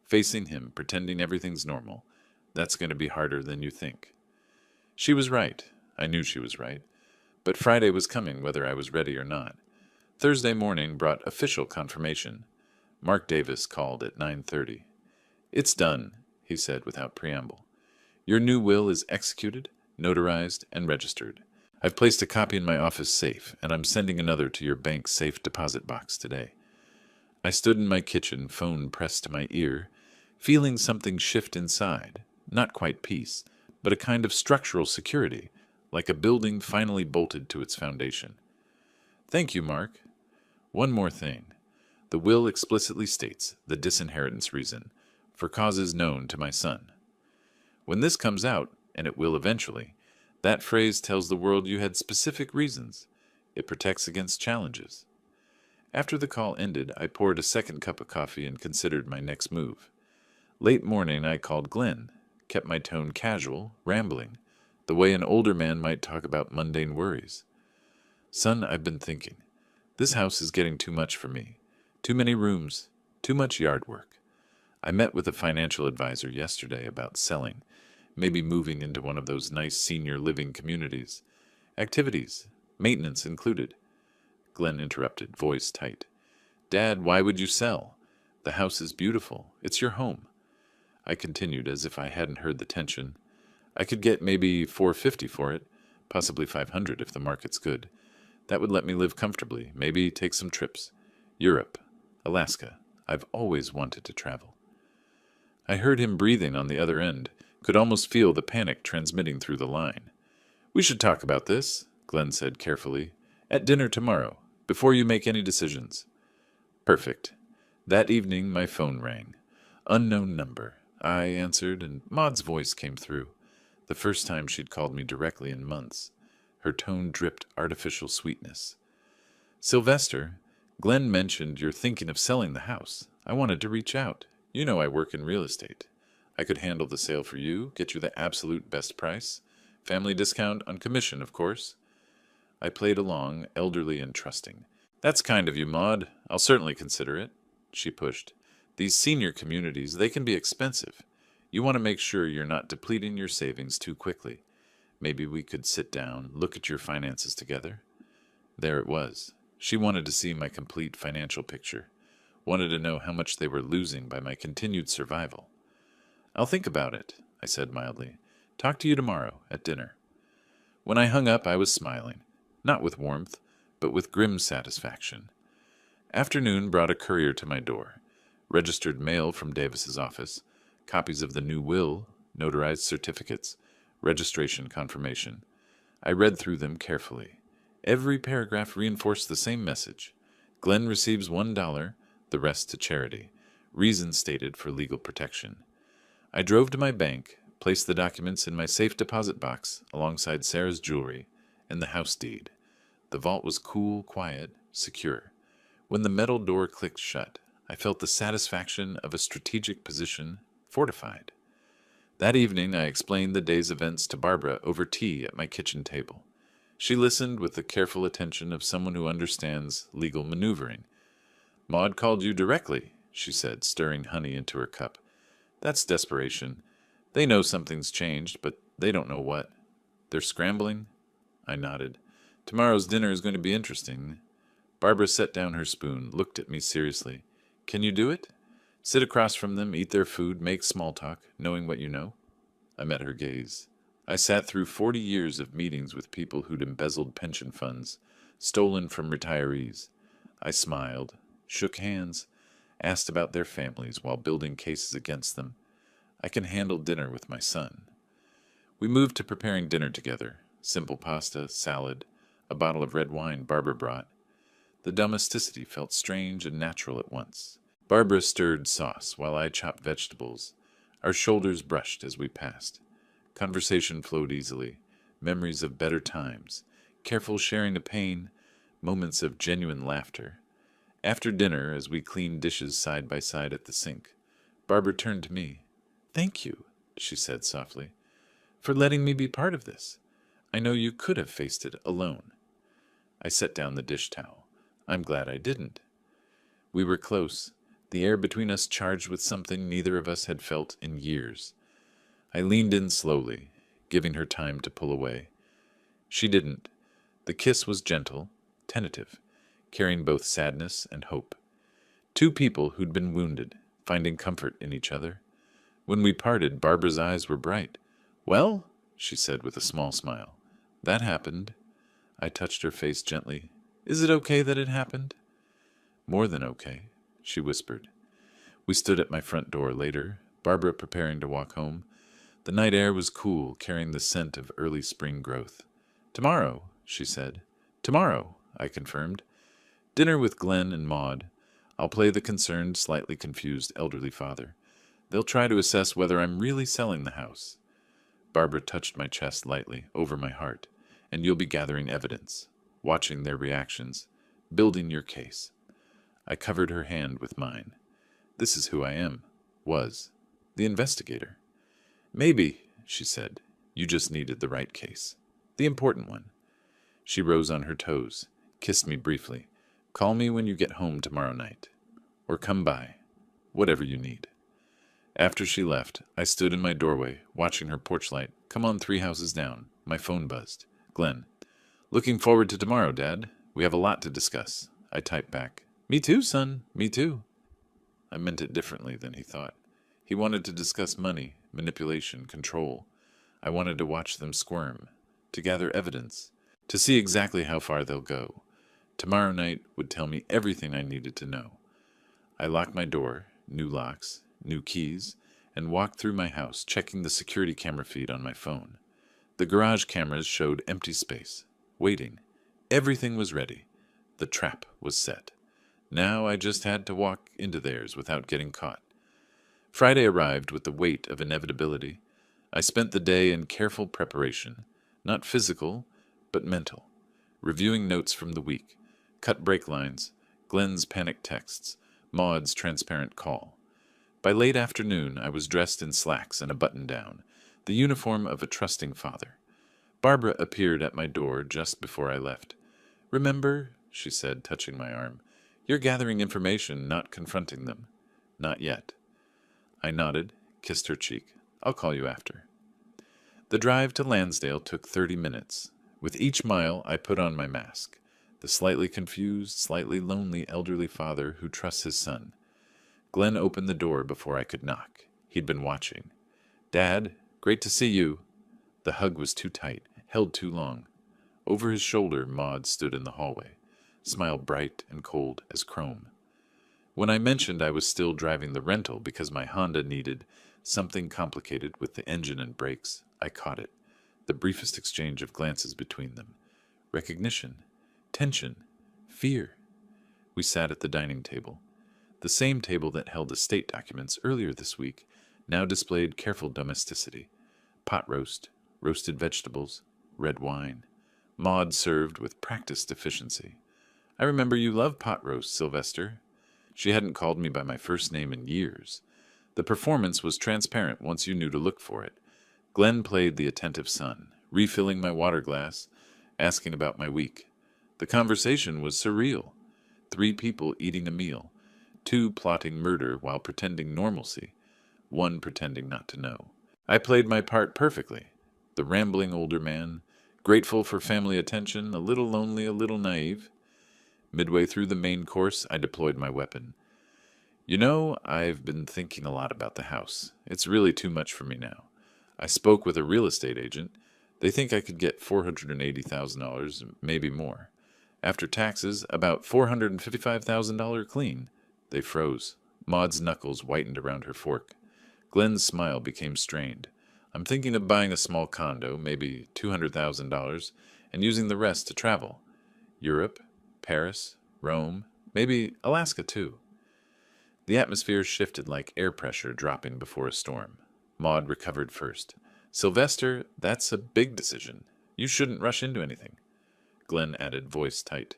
Facing him, pretending everything's normal. That's going to be harder than you think. She was right. I knew she was right. But Friday was coming whether I was ready or not. Thursday morning brought official confirmation. Mark Davis called at 9:30. "It's done," he said without preamble. "Your new will is executed, notarized, and registered. I've placed a copy in my office safe, and I'm sending another to your bank's safe deposit box today." I stood in my kitchen, phone pressed to my ear, feeling something shift inside. Not quite peace, but a kind of structural security, like a building finally bolted to its foundation. "Thank you, Mark. One more thing. The will explicitly states the disinheritance reason, for causes known to my son. When this comes out, and it will eventually, that phrase tells the world you had specific reasons. It protects against challenges." After the call ended, I poured a second cup of coffee and considered my next move. Late morning, I called Glenn, kept my tone casual, rambling, the way an older man might talk about mundane worries. "Son, I've been thinking. This house is getting too much for me. Too many rooms, too much yard work. I met with a financial advisor yesterday about selling, maybe moving into one of those nice senior living communities. Activities, maintenance included." Glenn interrupted, voice tight. "Dad, why would you sell? The house is beautiful. It's your home." I continued as if I hadn't heard the tension. "I could get maybe $450 for it, possibly $500 if the market's good. That would let me live comfortably, maybe take some trips. Europe, Alaska. I've always wanted to travel." I heard him breathing on the other end, could almost feel the panic transmitting through the line. "We should talk about this," Glenn said carefully. "At dinner tomorrow, before you make any decisions." Perfect. That evening my phone rang. Unknown number. I answered, and Maud's voice came through. The first time she'd called me directly in months. Her tone dripped artificial sweetness. "Sylvester, Glenn mentioned you're thinking of selling the house. I wanted to reach out. You know I work in real estate. I could handle the sale for you, get you the absolute best price. Family discount on commission, of course." I played along, elderly and trusting. "That's kind of you, Maud. I'll certainly consider it." She pushed. "These senior communities, they can be expensive. You want to make sure you're not depleting your savings too quickly. Maybe we could sit down, look at your finances together." There it was. She wanted to see my complete financial picture. Wanted to know how much they were losing by my continued survival. I'll think about it, I said mildly. Talk to you tomorrow at dinner. When I hung up, I was smiling, not with warmth, but with grim satisfaction. Afternoon brought a courier to my door. Registered mail from Davis's office, copies of the new will, notarized certificates, registration confirmation. I read through them carefully. Every paragraph reinforced the same message. Glenn receives $1, the rest to charity. Reason stated for legal protection. I drove to my bank, placed the documents in my safe deposit box alongside Sarah's jewelry and the house deed. The vault was cool, quiet, secure. When the metal door clicked shut, I felt the satisfaction of a strategic position fortified. That evening, I explained the day's events to Barbara over tea at my kitchen table. She listened with the careful attention of someone who understands legal maneuvering. Maud called you directly, she said, stirring honey into her cup. That's desperation. They know something's changed, but they don't know what. They're scrambling? I nodded. Tomorrow's dinner is going to be interesting. Barbara set down her spoon, looked at me seriously. Can you do it? Sit across from them, eat their food, make small talk, knowing what you know? I met her gaze. I sat through 40 years of meetings with people who'd embezzled pension funds, stolen from retirees. I smiled, shook hands, asked about their families while building cases against them. I can handle dinner with my son. We moved to preparing dinner together. Simple pasta, salad, a bottle of red wine Barbara brought. The domesticity felt strange and natural at once. Barbara stirred sauce while I chopped vegetables. Our shoulders brushed as we passed. Conversation flowed easily. Memories of better times. Careful sharing of pain. Moments of genuine laughter. After dinner, as we cleaned dishes side by side at the sink, Barbara turned to me. Thank you, she said softly, for letting me be part of this. I know you could have faced it alone. I set down the dish towel. I'm glad I didn't. We were close, the air between us charged with something neither of us had felt in years. I leaned in slowly, giving her time to pull away. She didn't. The kiss was gentle, tentative, carrying both sadness and hope. Two people who'd been wounded, finding comfort in each other. When we parted, Barbara's eyes were bright. Well, she said with a small smile, that happened. I touched her face gently. Is it okay that it happened? More than okay, she whispered. We stood at my front door later, Barbara preparing to walk home. The night air was cool, carrying the scent of early spring growth. Tomorrow, she said. Tomorrow, I confirmed. Dinner with Glenn and Maud. I'll play the concerned, slightly confused elderly father. They'll try to assess whether I'm really selling the house. Barbara touched my chest lightly, over my heart. And you'll be gathering evidence, watching their reactions, building your case. I covered her hand with mine. This is who I am, was, the investigator. Maybe, she said, you just needed the right case, the important one. She rose on her toes, kissed me briefly. Call me when you get home tomorrow night, or come by, whatever you need. After she left, I stood in my doorway, watching her porch light come on 3 houses down. My phone buzzed. Glenn. Looking forward to tomorrow, Dad. We have a lot to discuss. I typed back. Me too, son. Me too. I meant it differently than he thought. He wanted to discuss money, manipulation, control. I wanted to watch them squirm, to gather evidence, to see exactly how far they'll go. Tomorrow night would tell me everything I needed to know. I locked my door, new locks, new keys, and walked through my house, checking the security camera feed on my phone. The garage cameras showed empty space, waiting. Everything was ready. The trap was set. Now I just had to walk into theirs without getting caught. Friday arrived with the weight of inevitability. I spent the day in careful preparation, not physical, but mental, reviewing notes from the week, cut break lines, Glenn's panicked texts, Maud's transparent call. By late afternoon, I was dressed in slacks and a button-down, the uniform of a trusting father. Barbara appeared at my door just before I left. Remember, she said, touching my arm, you're gathering information, not confronting them. Not yet. I nodded, kissed her cheek. I'll call you after. The drive to Lansdale took 30 minutes. With each mile, I put on my mask. The slightly confused, slightly lonely elderly father who trusts his son. Glenn opened the door before I could knock. He'd been watching. Dad, great to see you. The hug was too tight, held too long. Over his shoulder, Maud stood in the hallway, smile bright and cold as chrome. When I mentioned I was still driving the rental because my Honda needed something complicated with the engine and brakes, I caught it. The briefest exchange of glances between them. Recognition, tension, fear. We sat at the dining table. The same table that held estate documents earlier this week now displayed careful domesticity. Pot roast, roasted vegetables, red wine. Maud served with practiced efficiency. I remember you love pot roast, Sylvester. She hadn't called me by my first name in years. The performance was transparent once you knew to look for it. Glenn played the attentive son, refilling my water glass, asking about my week. The conversation was surreal. 3 people eating a meal, 2 plotting murder while pretending normalcy, 1 pretending not to know. I played my part perfectly. The rambling older man, grateful for family attention, a little lonely, a little naive. Midway through the main course, I deployed my weapon. You know, I've been thinking a lot about the house. It's really too much for me now. I spoke with a real estate agent. They think I could get $480,000, maybe more. After taxes, about $455,000 clean. They froze. Maud's knuckles whitened around her fork. Glenn's smile became strained. I'm thinking of buying a small condo, maybe $200,000, and using the rest to travel. Europe, Paris, Rome, maybe Alaska too. The atmosphere shifted like air pressure dropping before a storm. Maud recovered first. Sylvester, that's a big decision. You shouldn't rush into anything. Glenn added, voice tight.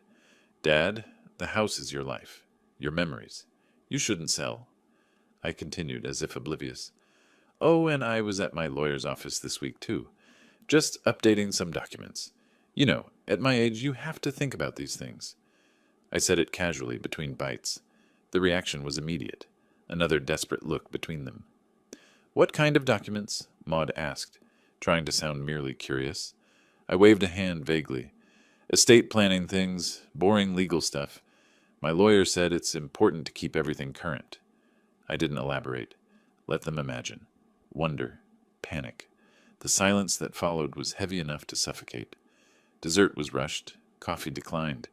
Dad, the house is your life, your memories. You shouldn't sell. I continued, as if oblivious. Oh, and I was at my lawyer's office this week, too. Just updating some documents. You know, at my age, you have to think about these things. I said it casually, between bites. The reaction was immediate. Another desperate look between them. What kind of documents? Maud asked, trying to sound merely curious. I waved a hand vaguely. Estate planning things, boring legal stuff. My lawyer said it's important to keep everything current. I didn't elaborate. Let them imagine. Wonder. Panic. The silence that followed was heavy enough to suffocate. Dessert was rushed. Coffee declined.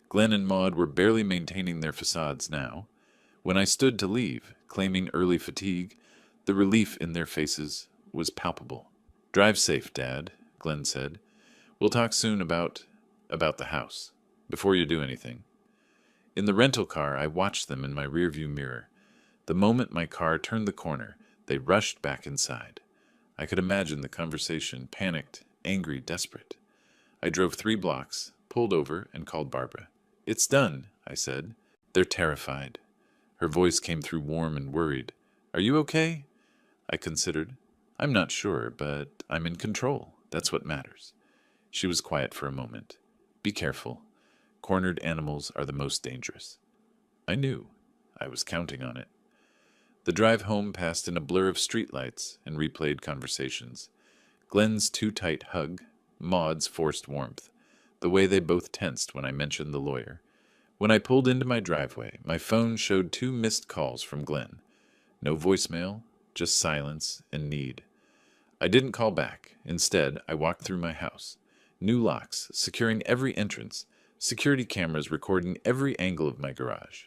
Glenn and Maud were barely maintaining their facades now. When I stood to leave, claiming early fatigue, the relief in their faces was palpable. Drive safe, Dad, Glenn said. We'll talk soon about the house, before you do anything. In the rental car, I watched them in my rearview mirror. The moment my car turned the corner, they rushed back inside. I could imagine the conversation, panicked, angry, desperate. I drove 3 blocks, pulled over, and called Barbara. It's done, I said. They're terrified. Her voice came through warm and worried. Are you okay? I considered. I'm not sure, but I'm in control. That's what matters. She was quiet for a moment. Be careful. Cornered animals are the most dangerous. I knew. I was counting on it. The drive home passed in a blur of streetlights and replayed conversations. Glenn's too tight hug, Maud's forced warmth, the way they both tensed when I mentioned the lawyer. When I pulled into my driveway, my phone showed 2 missed calls from Glenn. No voicemail, just silence and need. I didn't call back. Instead, I walked through my house. New locks, securing every entrance, security cameras recording every angle of my garage.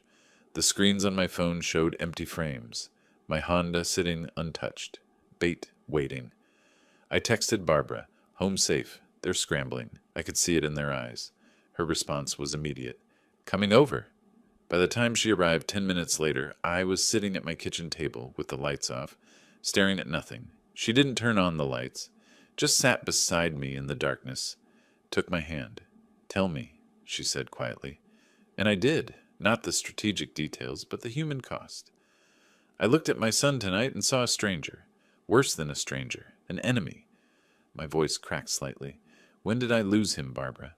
The screens on my phone showed empty frames, my Honda sitting untouched, bait waiting. I texted Barbara, home safe, they're scrambling. I could see it in their eyes. Her response was immediate. Coming over. By the time she arrived 10 minutes later, I was sitting at my kitchen table with the lights off, staring at nothing. She didn't turn on the lights, just sat beside me in the darkness, took my hand. Tell me, she said quietly. And I did, not the strategic details, but the human cost. I looked at my son tonight and saw a stranger, worse than a stranger, an enemy. My voice cracked slightly. When did I lose him, Barbara?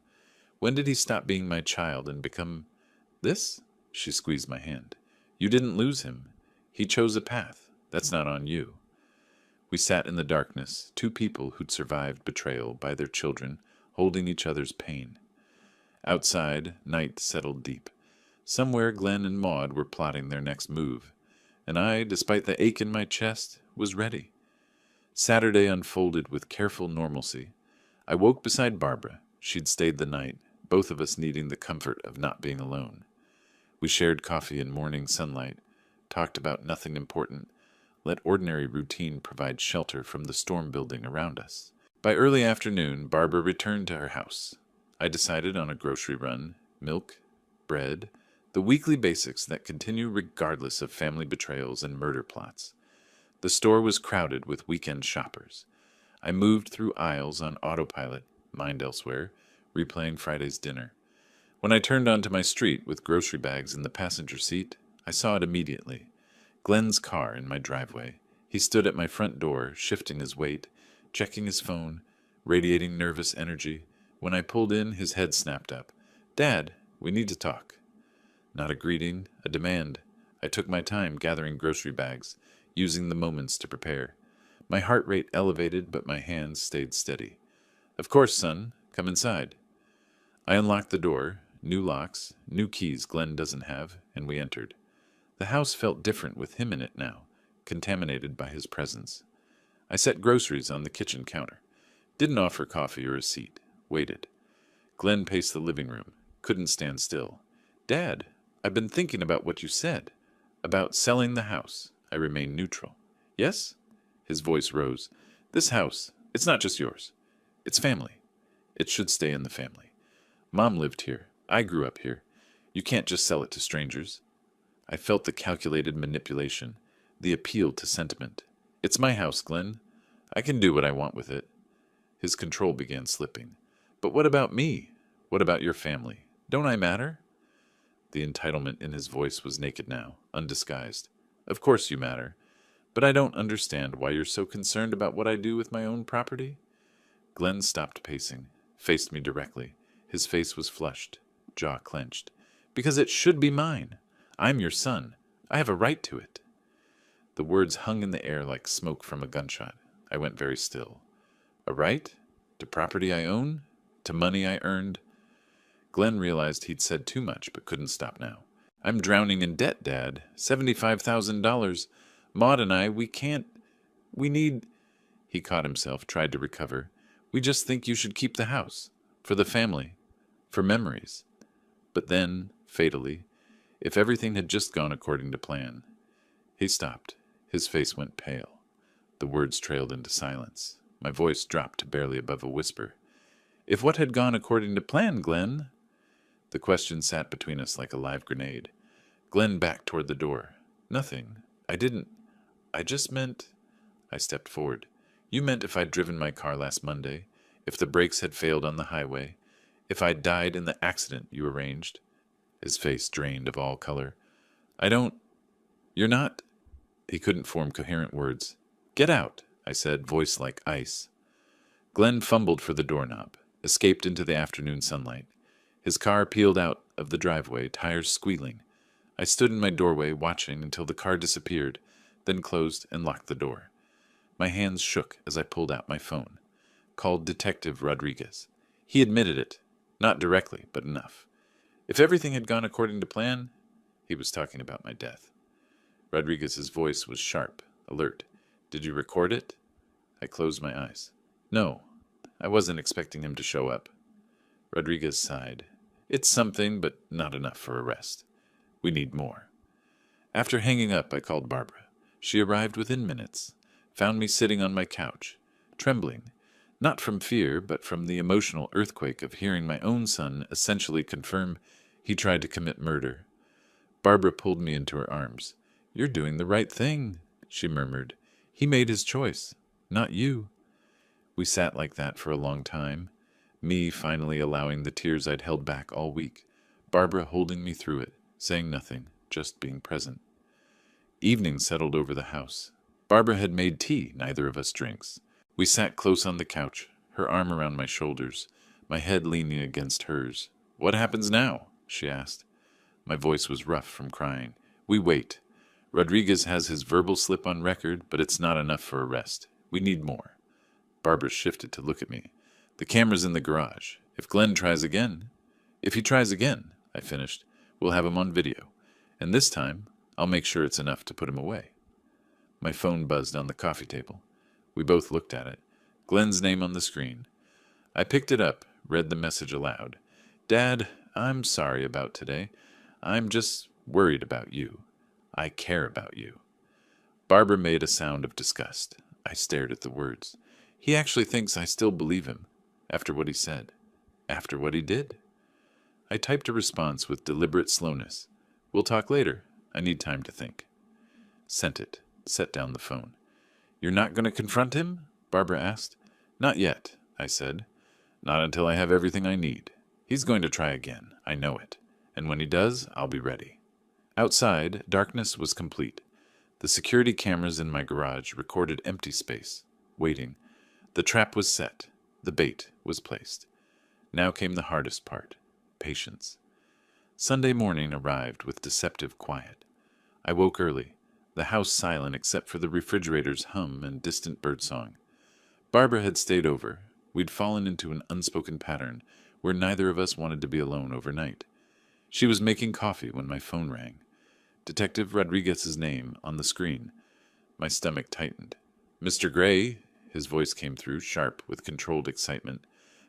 When did he stop being my child and become this? She squeezed my hand. You didn't lose him. He chose a path. That's not on you. We sat in the darkness, 2 people who'd survived betrayal by their children, holding each other's pain. Outside, night settled deep. Somewhere Glenn and Maud were plotting their next move, and I, despite the ache in my chest, was ready. Saturday unfolded with careful normalcy. I woke beside Barbara. She'd stayed the night, both of us needing the comfort of not being alone. We shared coffee in morning sunlight, talked about nothing important, let ordinary routine provide shelter from the storm building around us. By early afternoon, Barbara returned to her house. I decided on a grocery run, milk, bread, the weekly basics that continue regardless of family betrayals and murder plots. The store was crowded with weekend shoppers. I moved through aisles on autopilot, mind elsewhere, replaying Friday's dinner. When I turned onto my street with grocery bags in the passenger seat, I saw it immediately. Glenn's car in my driveway. He stood at my front door, shifting his weight, checking his phone, radiating nervous energy. When I pulled in, his head snapped up. "Dad, we need to talk." Not a greeting, a demand. I took my time gathering grocery bags, using the moments to prepare. My heart rate elevated, but my hands stayed steady. "Of course, son. Come inside." I unlocked the door, new locks, new keys Glenn doesn't have, and we entered. The house felt different with him in it now, contaminated by his presence. I set groceries on the kitchen counter. Didn't offer coffee or a seat. Waited. Glenn paced the living room. Couldn't stand still. "Dad, I've been thinking about what you said. About selling the house." I remained neutral. "Yes?" His voice rose. "This house, it's not just yours. It's family. It should stay in the family. Mom lived here. I grew up here. You can't just sell it to strangers." I felt the calculated manipulation, the appeal to sentiment. "It's my house, Glenn. I can do what I want with it." His control began slipping. "But what about me? What about your family? Don't I matter?" The entitlement in his voice was naked now, undisguised. "Of course you matter. But I don't understand why you're so concerned about what I do with my own property." Glenn stopped pacing, faced me directly. His face was flushed, jaw clenched. "Because it should be mine. I'm your son. I have a right to it." The words hung in the air like smoke from a gunshot. I went very still. "A right? To property I own? To money I earned?" Glenn realized he'd said too much, but couldn't stop now. "I'm drowning in debt, Dad. $75,000. Maud and I, we can't... We need..." He caught himself, tried to recover. "We just think you should keep the house. For the family. For memories." But then, fatally, if everything had just gone according to plan. He stopped. His face went pale. The words trailed into silence. My voice dropped to barely above a whisper. "If what had gone according to plan, Glenn?" The question sat between us like a live grenade. Glenn backed toward the door. "Nothing. I just meant..." I stepped forward. "You meant if I'd driven my car last Monday, if the brakes had failed on the highway, if I'd died in the accident you arranged." His face drained of all color. "I don't... You're not..." He couldn't form coherent words. "Get out," I said, voice like ice. Glenn fumbled for the doorknob, escaped into the afternoon sunlight. His car peeled out of the driveway, tires squealing. I stood in my doorway, watching until the car disappeared, then closed and locked the door. My hands shook as I pulled out my phone. Called Detective Rodriguez. He admitted it. Not directly, but enough. If everything had gone according to plan, he was talking about my death. Rodriguez's voice was sharp, alert. "Did you record it?" I closed my eyes. "No, I wasn't expecting him to show up." Rodriguez sighed. "It's something, but not enough for arrest. We need more." After hanging up, I called Barbara. She arrived within minutes, found me sitting on my couch, trembling, not from fear, but from the emotional earthquake of hearing my own son essentially confirm he tried to commit murder. Barbara pulled me into her arms. "You're doing the right thing," she murmured. "He made his choice, not you." We sat like that for a long time, me finally allowing the tears I'd held back all week, Barbara holding me through it, saying nothing, just being present. Evening settled over the house. Barbara had made tea neither of us drinks. We sat close on the couch, her arm around my shoulders, my head leaning against hers. "What happens now?" she asked. My voice was rough from crying. "We wait. Rodriguez has his verbal slip on record, but it's not enough for arrest. We need more." Barbara shifted to look at me. "The camera's in the garage. If Glenn tries again..." "If he tries again," I finished, "we'll have him on video. And this time, I'll make sure it's enough to put him away." My phone buzzed on the coffee table. We both looked at it. Glenn's name on the screen. I picked it up, read the message aloud. Dad, I'm sorry about today. I'm just worried about you. I care about you. Barbara made a sound of disgust. I stared at the words. He actually thinks I still believe him, after what he said, after what he did. I typed a response with deliberate slowness. We'll talk later. I need time to think. Sent it. Set down the phone. You're not going to confront him? Barbara asked. Not yet, I said. Not until I have everything I need. He's going to try again. I know it. And when he does, I'll be ready. Outside, darkness was complete. The security cameras in my garage recorded empty space, waiting. The trap was set. The bait was placed. Now came the hardest part, patience. Sunday morning arrived with deceptive quiet. I woke early, the house silent except for the refrigerator's hum and distant birdsong. Barbara had stayed over. We'd fallen into an unspoken pattern where neither of us wanted to be alone overnight. She was making coffee when my phone rang. Detective Rodriguez's name on the screen. My stomach tightened. Mr. Gray, his voice came through, sharp with controlled excitement.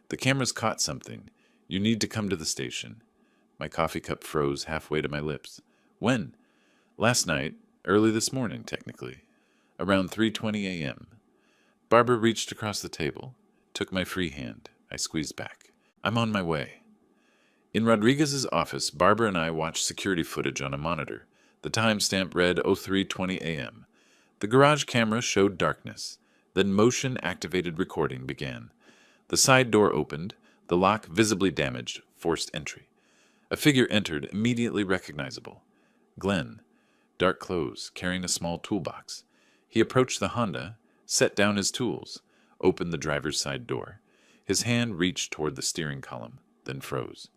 The camera's caught something. You need to come to the station. My coffee cup froze halfway to my lips. When? Last night, early this morning, technically. Around 3:20 a.m. Barbara reached across the table, took my free hand. I squeezed back. I'm on my way. In Rodriguez's office, Barbara and I watched security footage on a monitor. The timestamp read 03:20 a.m. The garage camera showed darkness. Then motion-activated recording began. The side door opened. The lock, visibly damaged, forced entry. A figure entered, immediately recognizable. Glenn. Dark clothes, carrying a small toolbox. He approached the Honda, set down his tools, opened the driver's side door. His hand reached toward the steering column, then froze.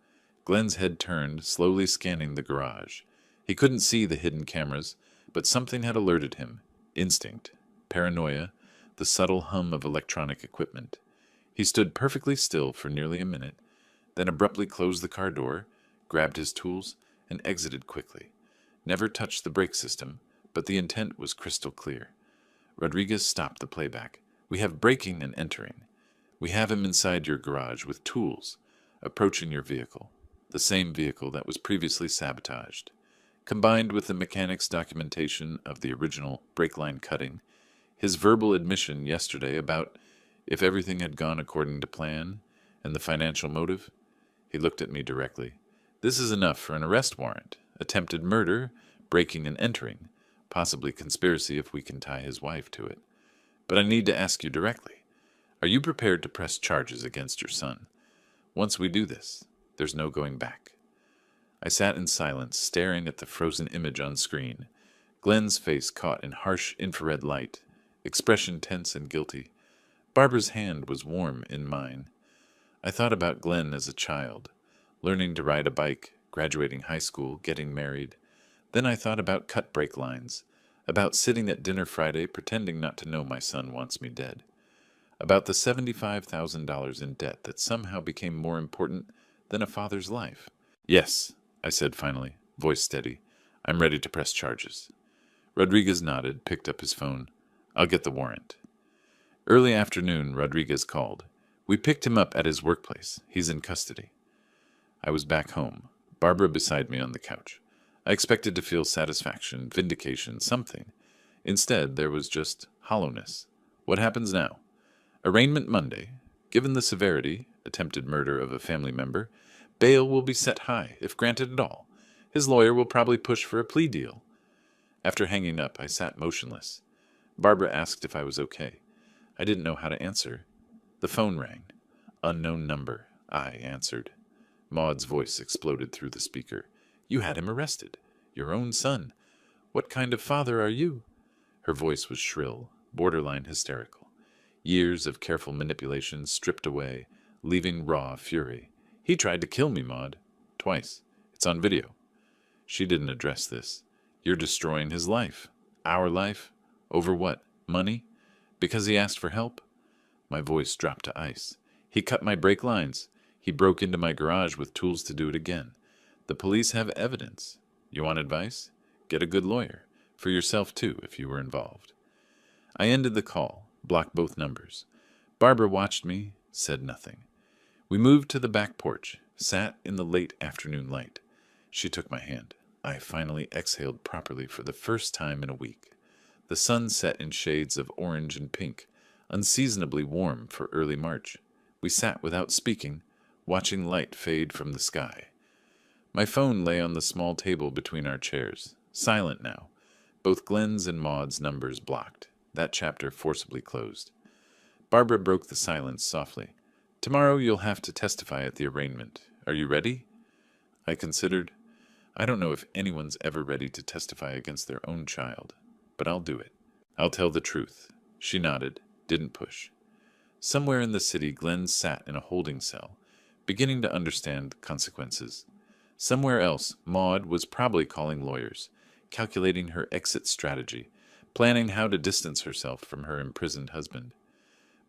Glenn's head turned, slowly scanning the garage. He couldn't see the hidden cameras, but something had alerted him. Instinct, paranoia, the subtle hum of electronic equipment. He stood perfectly still for nearly a minute, then abruptly closed the car door, grabbed his tools, and exited quickly. Never touched the brake system, but the intent was crystal clear. Rodriguez stopped the playback. We have braking and entering. We have him inside your garage with tools, approaching your vehicle, the same vehicle that was previously sabotaged. Combined with the mechanic's documentation of the original brake line cutting, his verbal admission yesterday about if everything had gone according to plan, and the financial motive, he looked at me directly. This is enough for an arrest warrant, attempted murder, breaking and entering, possibly conspiracy if we can tie his wife to it. But I need to ask you directly, are you prepared to press charges against your son? Once we do this, there's no going back. I sat in silence, staring at the frozen image on screen. Glenn's face caught in harsh infrared light, expression tense and guilty. Barbara's hand was warm in mine. I thought about Glenn as a child, learning to ride a bike, graduating high school, getting married. Then I thought about cut brake lines, about sitting at dinner Friday pretending not to know my son wants me dead, about the $75,000 in debt that somehow became more important than a father's life. Yes, I said finally, voice steady. I'm ready to press charges. Rodriguez nodded, picked up his phone. I'll get the warrant. Early afternoon, Rodriguez called. We picked him up at his workplace. He's in custody. I was back home, Barbara beside me on the couch. I expected to feel satisfaction, vindication, something. Instead, there was just hollowness. What happens now? Arraignment Monday. Given the severity, attempted murder of a family member, bail will be set high, if granted at all. His lawyer will probably push for a plea deal. After hanging up, I sat motionless. Barbara asked if I was okay. I didn't know how to answer. The phone rang. Unknown number. I answered. Maud's voice exploded through the speaker. You had him arrested. Your own son. What kind of father are you? Her voice was shrill, borderline hysterical. Years of careful manipulation stripped away, leaving raw fury. He tried to kill me, Maud. Twice. It's on video. She didn't address this. You're destroying his life. Our life. Over what? Money? Because he asked for help? My voice dropped to ice. He cut my brake lines. He broke into my garage with tools to do it again. The police have evidence. You want advice? Get a good lawyer. For yourself, too, if you were involved. I ended the call. Block both numbers. Barbara watched me, said nothing. We moved to the back porch, sat in the late afternoon light. She took my hand. I finally exhaled properly for the first time in a week. The sun set in shades of orange and pink, unseasonably warm for early March. We sat without speaking, watching light fade from the sky. My phone lay on the small table between our chairs, silent now, both Glenn's and Maud's numbers blocked, that chapter forcibly closed. Barbara broke the silence softly. "Tomorrow you'll have to testify at the arraignment. Are you ready?" I considered. I don't know if anyone's ever ready to testify against their own child, but I'll do it. I'll tell the truth. She nodded, didn't push. Somewhere in the city, Glenn sat in a holding cell, beginning to understand consequences. Somewhere else, Maud was probably calling lawyers, calculating her exit strategy, planning how to distance herself from her imprisoned husband.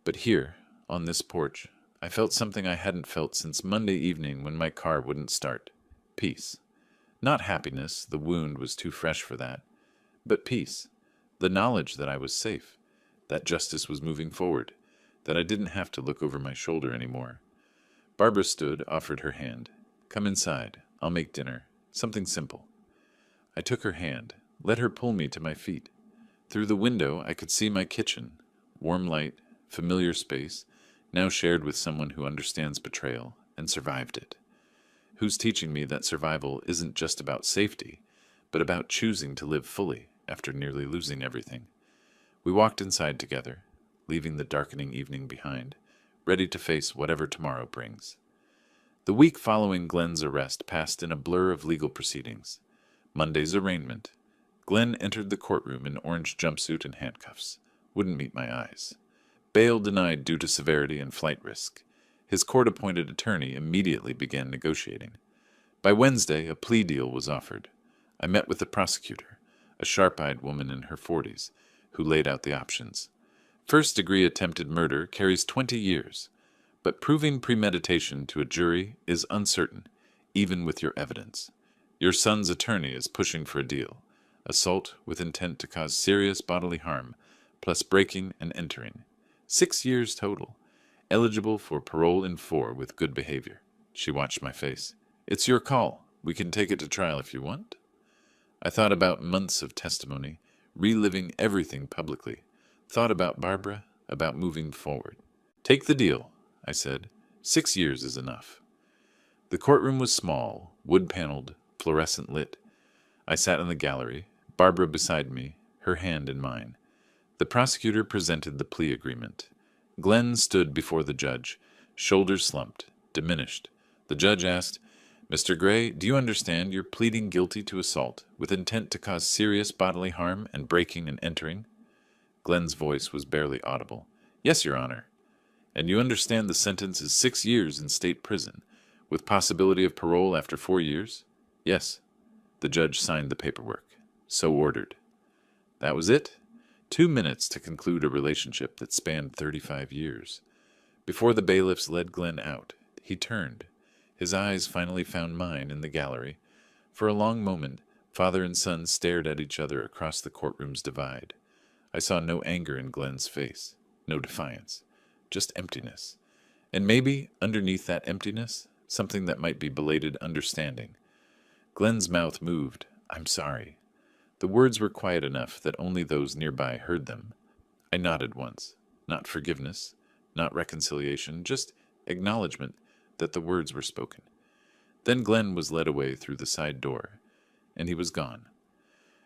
But here, on this porch, I felt something I hadn't felt since Monday evening when my car wouldn't start. Peace. Not happiness, the wound was too fresh for that, but peace. The knowledge that I was safe, that justice was moving forward, that I didn't have to look over my shoulder anymore. Barbara stood, offered her hand. "Come inside. I'll make dinner. Something simple." I took her hand, let her pull me to my feet. Through the window I could see my kitchen, warm light, familiar space, now shared with someone who understands betrayal and survived it. Who's teaching me that survival isn't just about safety, but about choosing to live fully after nearly losing everything. We walked inside together, leaving the darkening evening behind, ready to face whatever tomorrow brings. The week following Glenn's arrest passed in a blur of legal proceedings. Monday's arraignment. Glenn entered the courtroom in orange jumpsuit and handcuffs. Wouldn't meet my eyes. Bail denied due to severity and flight risk. His court-appointed attorney immediately began negotiating. By Wednesday, a plea deal was offered. I met with the prosecutor, a sharp-eyed woman in her 40s, who laid out the options. First-degree attempted murder carries 20 years, but proving premeditation to a jury is uncertain, even with your evidence. Your son's attorney is pushing for a deal: assault with intent to cause serious bodily harm, plus breaking and entering. 6 years total. Eligible for parole in 4 with good behavior. She watched my face. "It's your call. We can take it to trial if you want." I thought about months of testimony, reliving everything publicly. Thought about Barbara, about moving forward. "Take the deal," I said. 6 years is enough. The courtroom was small, wood-paneled, fluorescent lit. I sat in the gallery, Barbara beside me, her hand in mine. The prosecutor presented the plea agreement. Glenn stood before the judge, shoulders slumped, diminished. The judge asked, "Mr. Gray, do you understand you're pleading guilty to assault with intent to cause serious bodily harm and breaking and entering?" Glenn's voice was barely audible. "Yes, Your Honor." "And you understand the sentence is 6 years in state prison, with possibility of parole after 4 years?" "Yes." The judge signed the paperwork. "So ordered." That was it. 2 minutes to conclude a relationship that spanned 35 years. Before the bailiffs led Glenn out, he turned. His eyes finally found mine in the gallery. For a long moment, father and son stared at each other across the courtroom's divide. I saw no anger in Glenn's face, no defiance, just emptiness. And maybe, underneath that emptiness, something that might be belated understanding. Glenn's mouth moved. "I'm sorry." The words were quiet enough that only those nearby heard them. I nodded once. Not forgiveness, not reconciliation, just acknowledgement that the words were spoken. Then Glenn was led away through the side door, and he was gone.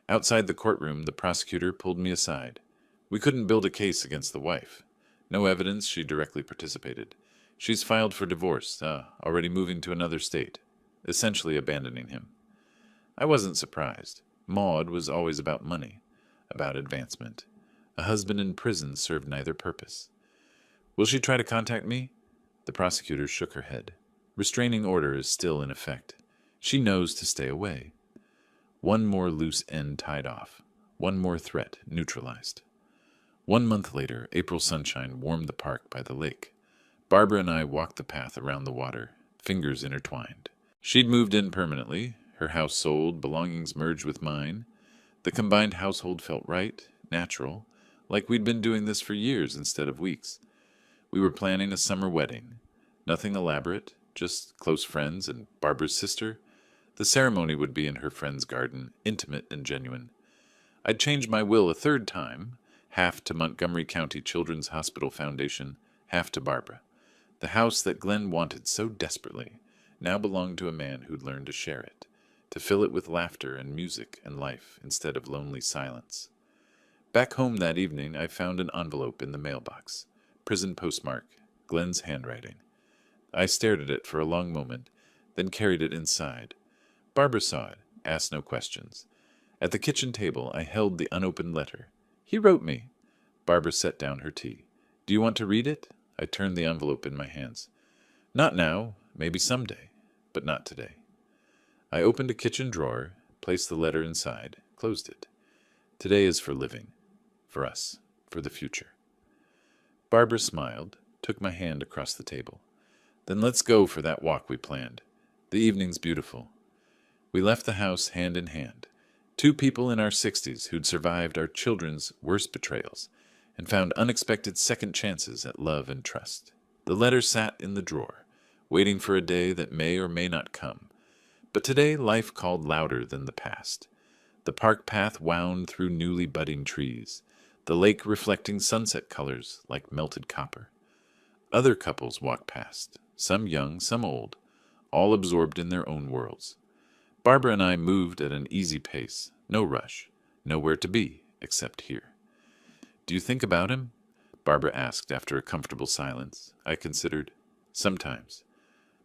Outside the courtroom, the prosecutor pulled me aside. We couldn't build a case against the wife. No evidence she directly participated. She's filed for divorce, already moving to another state, essentially abandoning him. I wasn't surprised. Maud was always about money, about advancement. A husband in prison served neither purpose. "Will she try to contact me?" The prosecutor shook her head. "Restraining order is still in effect. She knows to stay away." One more loose end tied off. One more threat neutralized. 1 month later, April sunshine warmed the park by the lake. Barbara and I walked the path around the water, fingers intertwined. She'd moved in permanently, her house sold, belongings merged with mine. The combined household felt right, natural, like we'd been doing this for years instead of weeks. We were planning a summer wedding. Nothing elaborate, just close friends and Barbara's sister. The ceremony would be in her friend's garden, intimate and genuine. I'd changed my will a third time, half to Montgomery County Children's Hospital Foundation, half to Barbara. The house that Glenn wanted so desperately now belonged to a man who'd learned to share it, to fill it with laughter and music and life instead of lonely silence. Back home that evening, I found an envelope in the mailbox. Prison postmark, Glenn's handwriting. I stared at it for a long moment, then carried it inside. Barbara saw it, asked no questions. At the kitchen table, I held the unopened letter. He wrote me. Barbara set down her tea. Do you want to read it? I turned the envelope in my hands. Not now, maybe someday, but not today. I opened a kitchen drawer, placed the letter inside, closed it. Today is for living, for us, for the future. Barbara smiled, took my hand across the table. Then let's go for that walk we planned. The evening's beautiful. We left the house hand in hand, two people in our 60s who'd survived our children's worst betrayals and found unexpected second chances at love and trust. The letter sat in the drawer, waiting for a day that may or may not come. But today life called louder than the past. The park path wound through newly budding trees, the lake reflecting sunset colors like melted copper. Other couples walked past, some young, some old, all absorbed in their own worlds. Barbara and I moved at an easy pace, no rush, nowhere to be except here. Do you think about him? Barbara asked after a comfortable silence. I considered. Sometimes.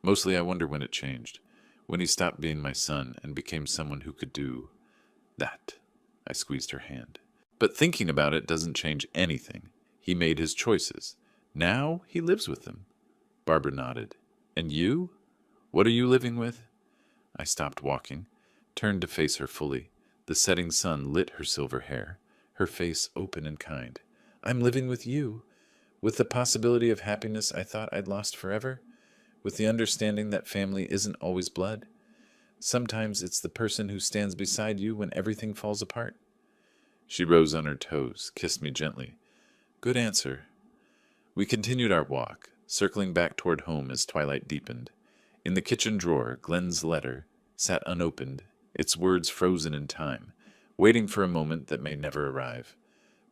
Mostly I wonder when it changed, when he stopped being my son and became someone who could do that. I squeezed her hand. But thinking about it doesn't change anything. He made his choices. Now he lives with them. Barbara nodded. And you? What are you living with? I stopped walking, turned to face her fully. The setting sun lit her silver hair, her face open and kind. I'm living with you, with the possibility of happiness I thought I'd lost forever, with the understanding that family isn't always blood. Sometimes it's the person who stands beside you when everything falls apart. She rose on her toes, kissed me gently. Good answer. We continued our walk, circling back toward home as twilight deepened. In the kitchen drawer, Glenn's letter sat unopened, its words frozen in time, waiting for a moment that may never arrive.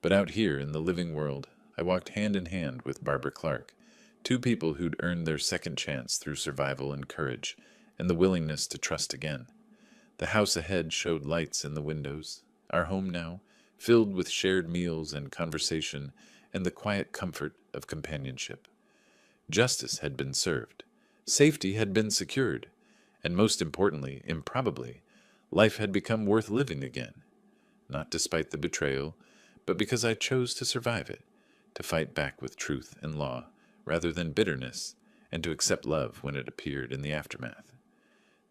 But out here in the living world, I walked hand in hand with Barbara Clark, two people who'd earned their second chance through survival and courage, and the willingness to trust again. The house ahead showed lights in the windows, our home now, filled with shared meals and conversation and the quiet comfort of companionship. Justice had been served. Safety had been secured, and most importantly, improbably, life had become worth living again. Not despite the betrayal, but because I chose to survive it, to fight back with truth and law, rather than bitterness, and to accept love when it appeared in the aftermath.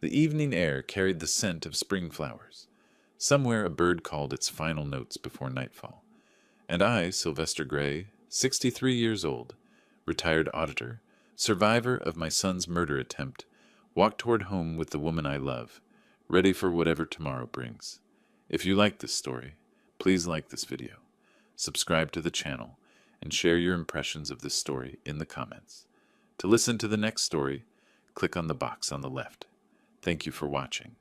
The evening air carried the scent of spring flowers. Somewhere a bird called its final notes before nightfall. And I, Sylvester Gray, 63 years old, retired auditor, survivor of my son's murder attempt, walked toward home with the woman I love, ready for whatever tomorrow brings. If you like this story, please like this video, subscribe to the channel, and share your impressions of this story in the comments. To listen to the next story, click on the box on the left. Thank you for watching.